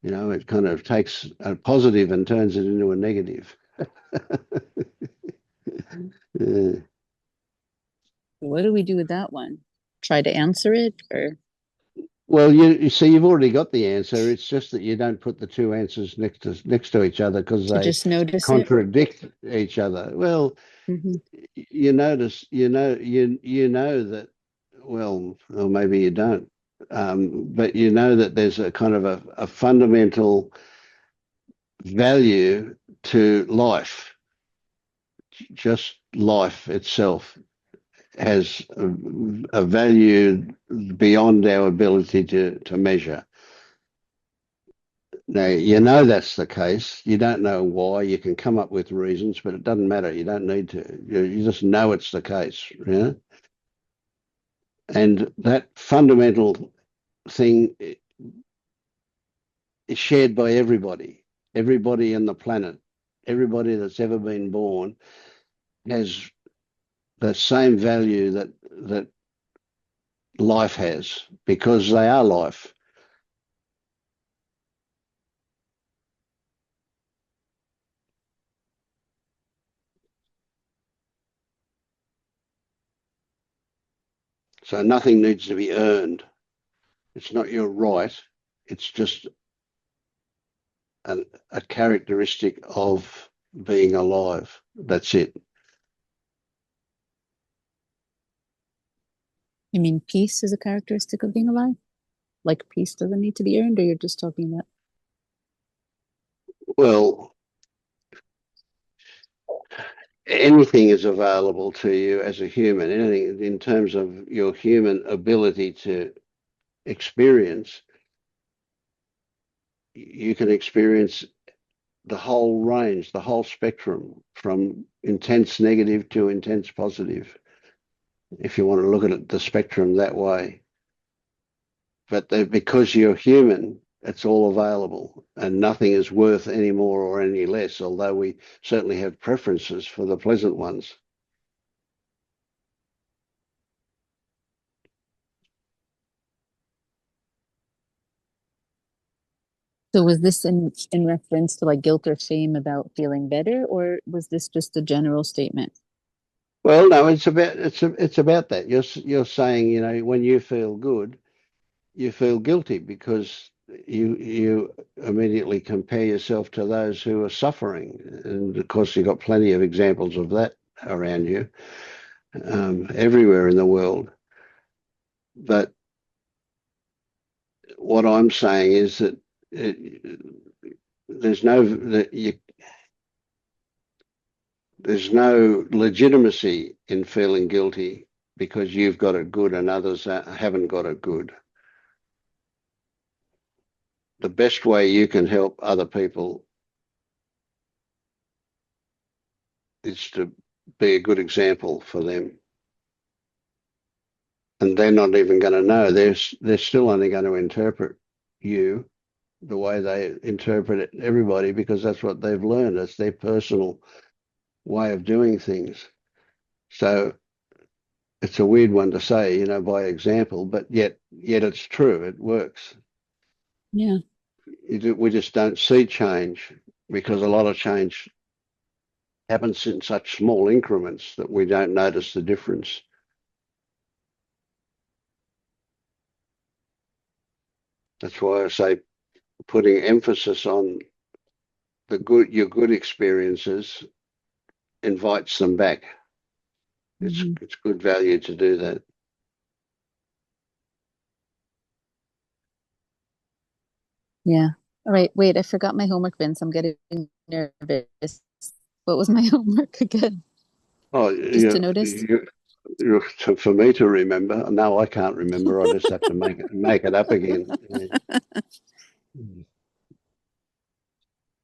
You know, it kind of takes a positive and turns it into a negative. Yeah. What do we do with that one? Try to answer it, or Well, you see, you've already got the answer. It's just that you don't put the two answers next to each other because to they just notice it? contradict each other. Well, Hmm. you notice, you know that. Well, or maybe you don't, but you know that there's a kind of a fundamental value to life. Just life itself has a value beyond our ability to measure. Now, you know that's the case. You don't know why. You can come up with reasons, but it doesn't matter. You don't need to. You just know it's the case. You know? And that fundamental thing is shared by everybody. Everybody on the planet, everybody that's ever been born has the same value that life has because they are life. So nothing needs to be earned. It's not your right. It's just a characteristic of being alive. That's it. You mean peace is a characteristic of being alive? Like peace doesn't need to be earned, or you're just talking that? Well, anything is available to you as a human, anything in terms of your human ability to experience, you can experience the whole range, the whole spectrum from intense negative to intense positive, if you want to look at it, the spectrum that way. But because you're human, it's all available and nothing is worth any more or any less, although we certainly have preferences for the pleasant ones. So was this in reference to like guilt or shame about feeling better, or was this just a general statement? Well, no, it's about that. You're saying, you know, when you feel good, you feel guilty because you immediately compare yourself to those who are suffering, and of course you've got plenty of examples of that around you, everywhere in the world. But what I'm saying is that it, there's no that you, there's no legitimacy in feeling guilty because you've got it good and others haven't got it good. The best way you can help other people is to be a good example for them. And they're not even going to know. They're still only going to interpret you the way they interpret it, everybody, because that's what they've learned. That's their personal way of doing things. So it's a weird one to say, you know, by example, but yet it's true. It works. Yeah. We just don't see change because a lot of change happens in such small increments that we don't notice the difference. That's why I say putting emphasis on your good experiences invites them back. Hmm. It's good value to do that. Yeah. All right. Wait, I forgot my homework, Vince. I'm getting nervous. What was my homework again? Oh, Just to notice? for me to remember. No, I can't remember. I just have to make it up again. Yeah.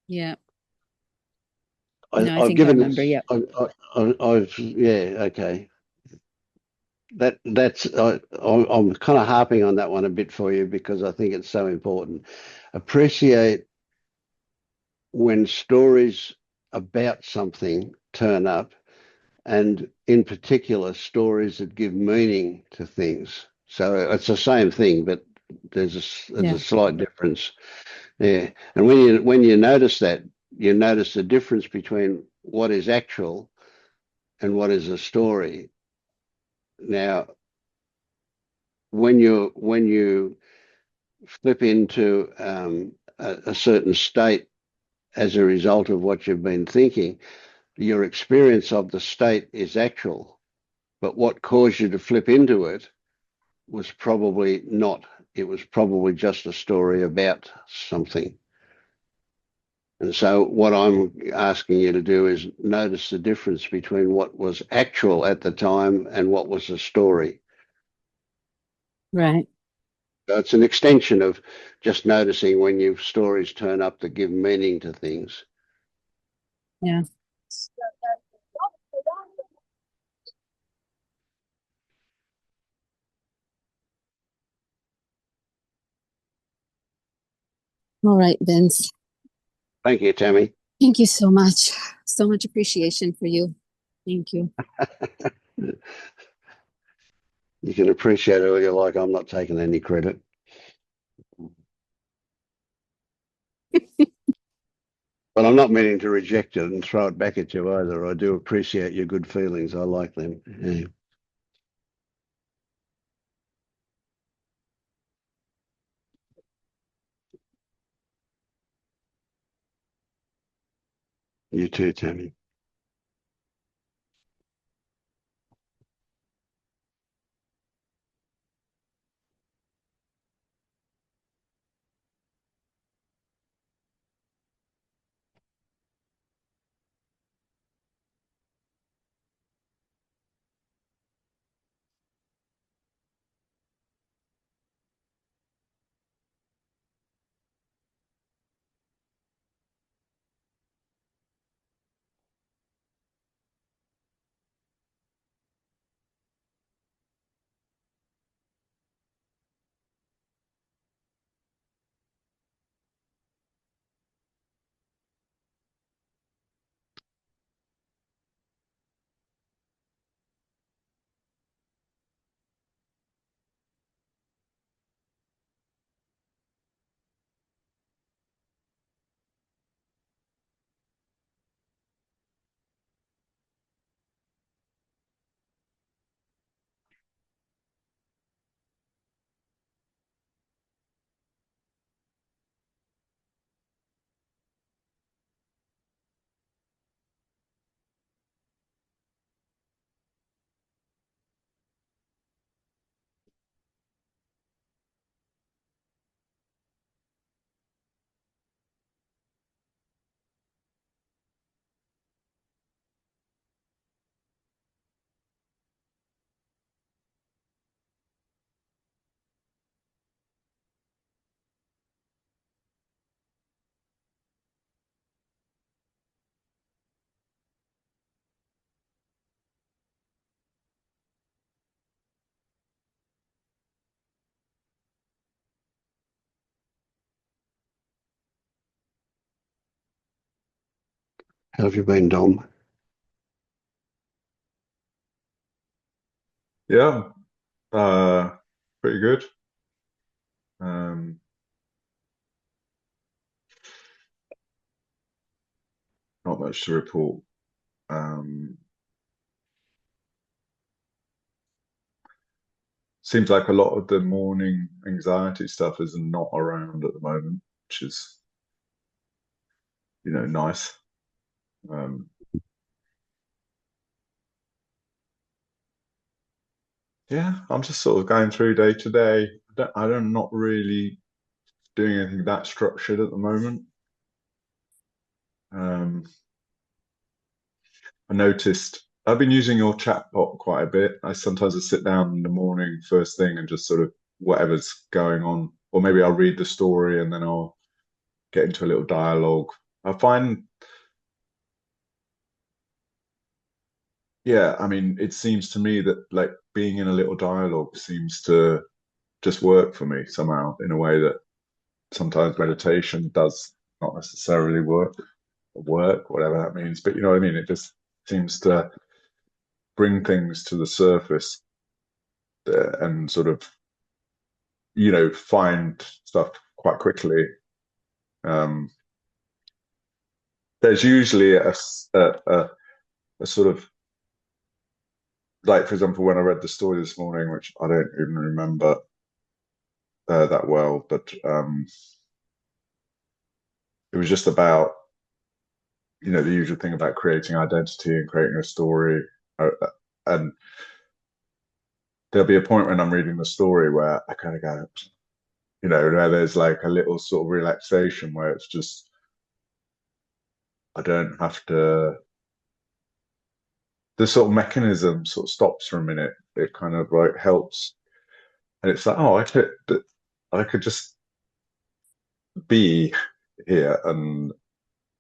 Yeah. I, No, I I've think I given remember. this. Yeah. I've yeah. Okay. I'm kind of harping on that one a bit for you because I think it's so important. Appreciate when stories about something turn up and in particular, stories that give meaning to things. So it's the same thing, but there's Yeah. a slight difference. Yeah. And when you notice that, you notice the difference between what is actual and what is a story. Now, when you flip into a certain state as a result of what you've been thinking, your experience of the state is actual. But what caused you to flip into it was probably not. It was probably just a story about something. And so what I'm asking you to do is notice the difference between what was actual at the time and what was a story. Right. So it's an extension of just noticing when your stories turn up that give meaning to things. Yeah. All right, Vince. Thank you, Tammy. Thank you so much. So much appreciation for you. Thank you. You can appreciate it all you like. I'm not taking any credit. But I'm not meaning to reject it and throw it back at you either. I do appreciate your good feelings. I like them. Yeah. You too, Tammy. How have you been, Dom? Yeah, pretty good. Um, Not much to report. Um, Seems like a lot of the morning anxiety stuff is not around at the moment, which is, nice. Um, yeah, I'm just sort of going through day to day. I'm not really doing anything that structured at the moment. Um, I noticed I've been using your chatbot quite a bit. I sometimes sit down in the morning first thing and just sort of whatever's going on, or maybe I'll read the story and then I'll get into a little dialogue. I find, yeah, I mean, it seems to me that like being in a little dialogue seems to just work for me somehow in a way that sometimes meditation does not necessarily work, whatever that means. But you know what I mean? It just seems to bring things to the surface and sort of, find stuff quite quickly. There's usually a sort of, like, for example, when I read the story this morning, which I don't even remember that well, but it was just about, the usual thing about creating identity and creating a story. And there'll be a point when I'm reading the story where I kind of go, where there's like a little sort of relaxation where it's just, I don't have to, the sort of mechanism sort of stops for a minute. It kind of like helps. And it's like, oh, I could just be here and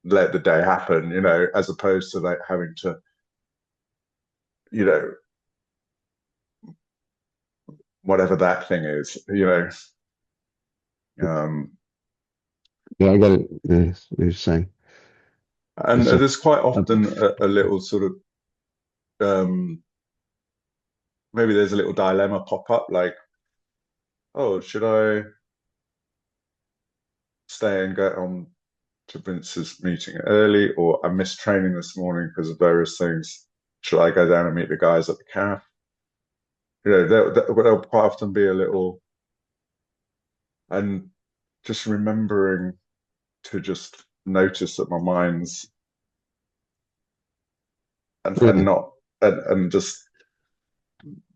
let the day happen, as opposed to like having to, you know, whatever that thing is. Um, Yeah, I got it. Yes, you're saying and it's a, there's quite a often a little sort of, maybe there's a little dilemma pop up, like, oh, should I stay and get on to Vince's meeting early, or I missed training this morning because of various things. Should I go down and meet the guys at the cafe? There'll quite often be a little, and just remembering to just notice that my mind's and yeah, not and just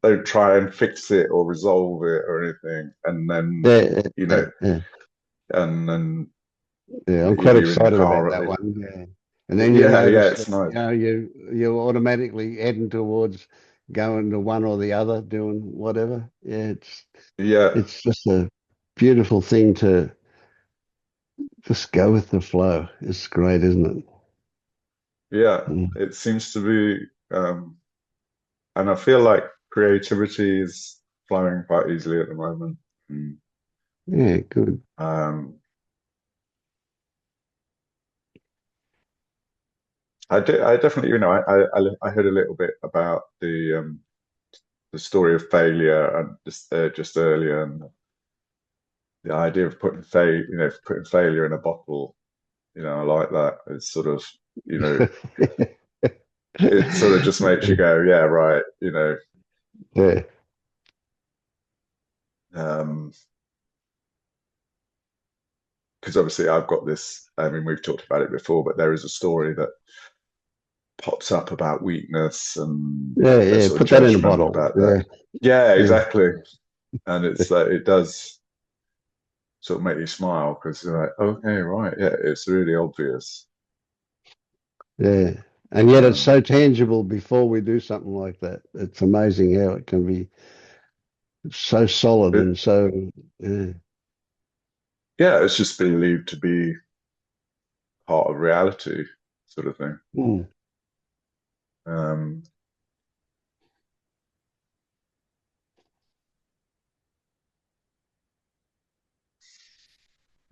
don't try and fix it or resolve it or anything, and then yeah, you yeah, know, yeah. and then Yeah, I'm quite you're in the excited about car. that one. Yeah. And then you Yeah, yeah, notice it's that, nice. you're automatically heading towards going to one or the other, doing whatever. Yeah, Yeah, it's just a beautiful thing to just go with the flow. It's great, isn't it? yeah. Mm. It seems to be, and I feel like creativity is flowing quite easily at the moment. Mm. Yeah, good. Um, I definitely, I heard a little bit about the story of failure and just earlier, and the idea of putting failure in a bottle. I like that. It's sort of, it sort of just makes you go, yeah, right. Yeah. Um, because obviously I've got this. I mean, we've talked about it before, but there is a story that pops up about weakness, and Yeah, a yeah. sort of Put that in a judgment bottle. about that. Yeah, Yeah, yeah, exactly. And it's it does sort of make you smile because you're like, okay, right, yeah, it's really obvious. yeah. And yet it's so Um, tangible before we do something like that. It's amazing how it can be so solid it, and so, yeah. yeah, it's just believed to be part of reality, sort of thing. Mm. Um,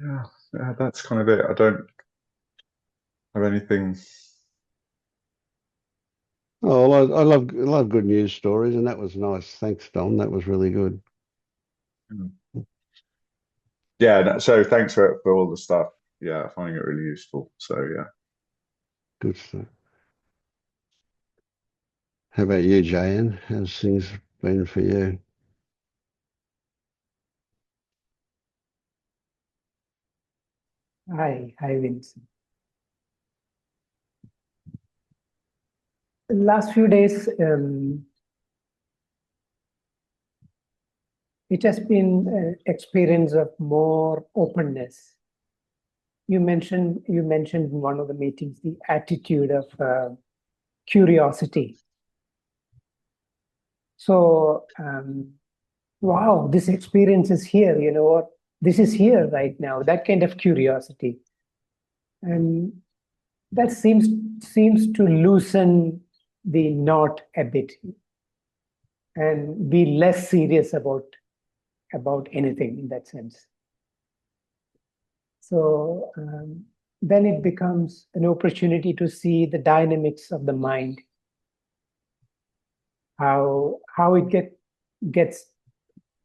yeah, yeah, that's kind of it. I don't have anything. Oh, well, I love good news stories, and that was nice. Thanks, Don. That was really good. Yeah, no, so thanks for all the stuff. Yeah, I find it really useful. So yeah. Good stuff. How about you, Jan? How's things been for you? Hi, Vince. Last few days, it has been an experience of more openness. You mentioned in one of the meetings the attitude of curiosity. So, wow, this experience is here. You know what? This is here right now. That kind of curiosity, and that seems to loosen the knot a bit and be less serious about anything in that sense. So then it becomes an opportunity to see the dynamics of the mind. how it gets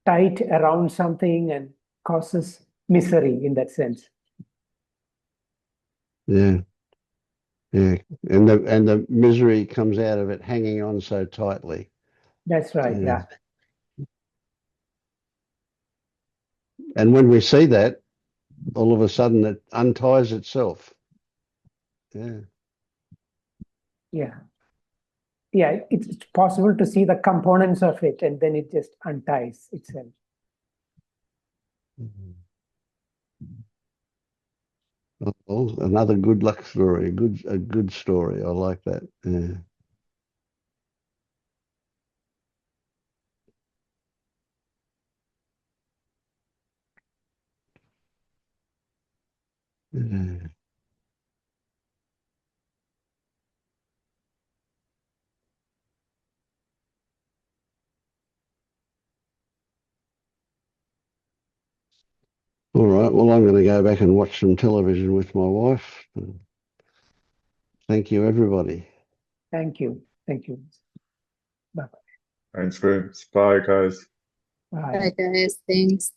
tight around something and causes misery in that sense. Yeah. Yeah. And the misery comes out of it hanging on so tightly. That's right. Yeah. Yeah. And when we see that, all of a sudden it unties itself. Yeah. Yeah. Yeah. It's possible to see the components of it, and then it just unties itself. Mhm. Oh, another good luck story. A good story. I like that. Yeah. Yeah. All right. Well, I'm going to go back and watch some television with my wife. Thank you, everybody. Thank you. Thank you. Bye. Thanks, Vince. Bye, guys. Bye. Bye, guys. Thanks.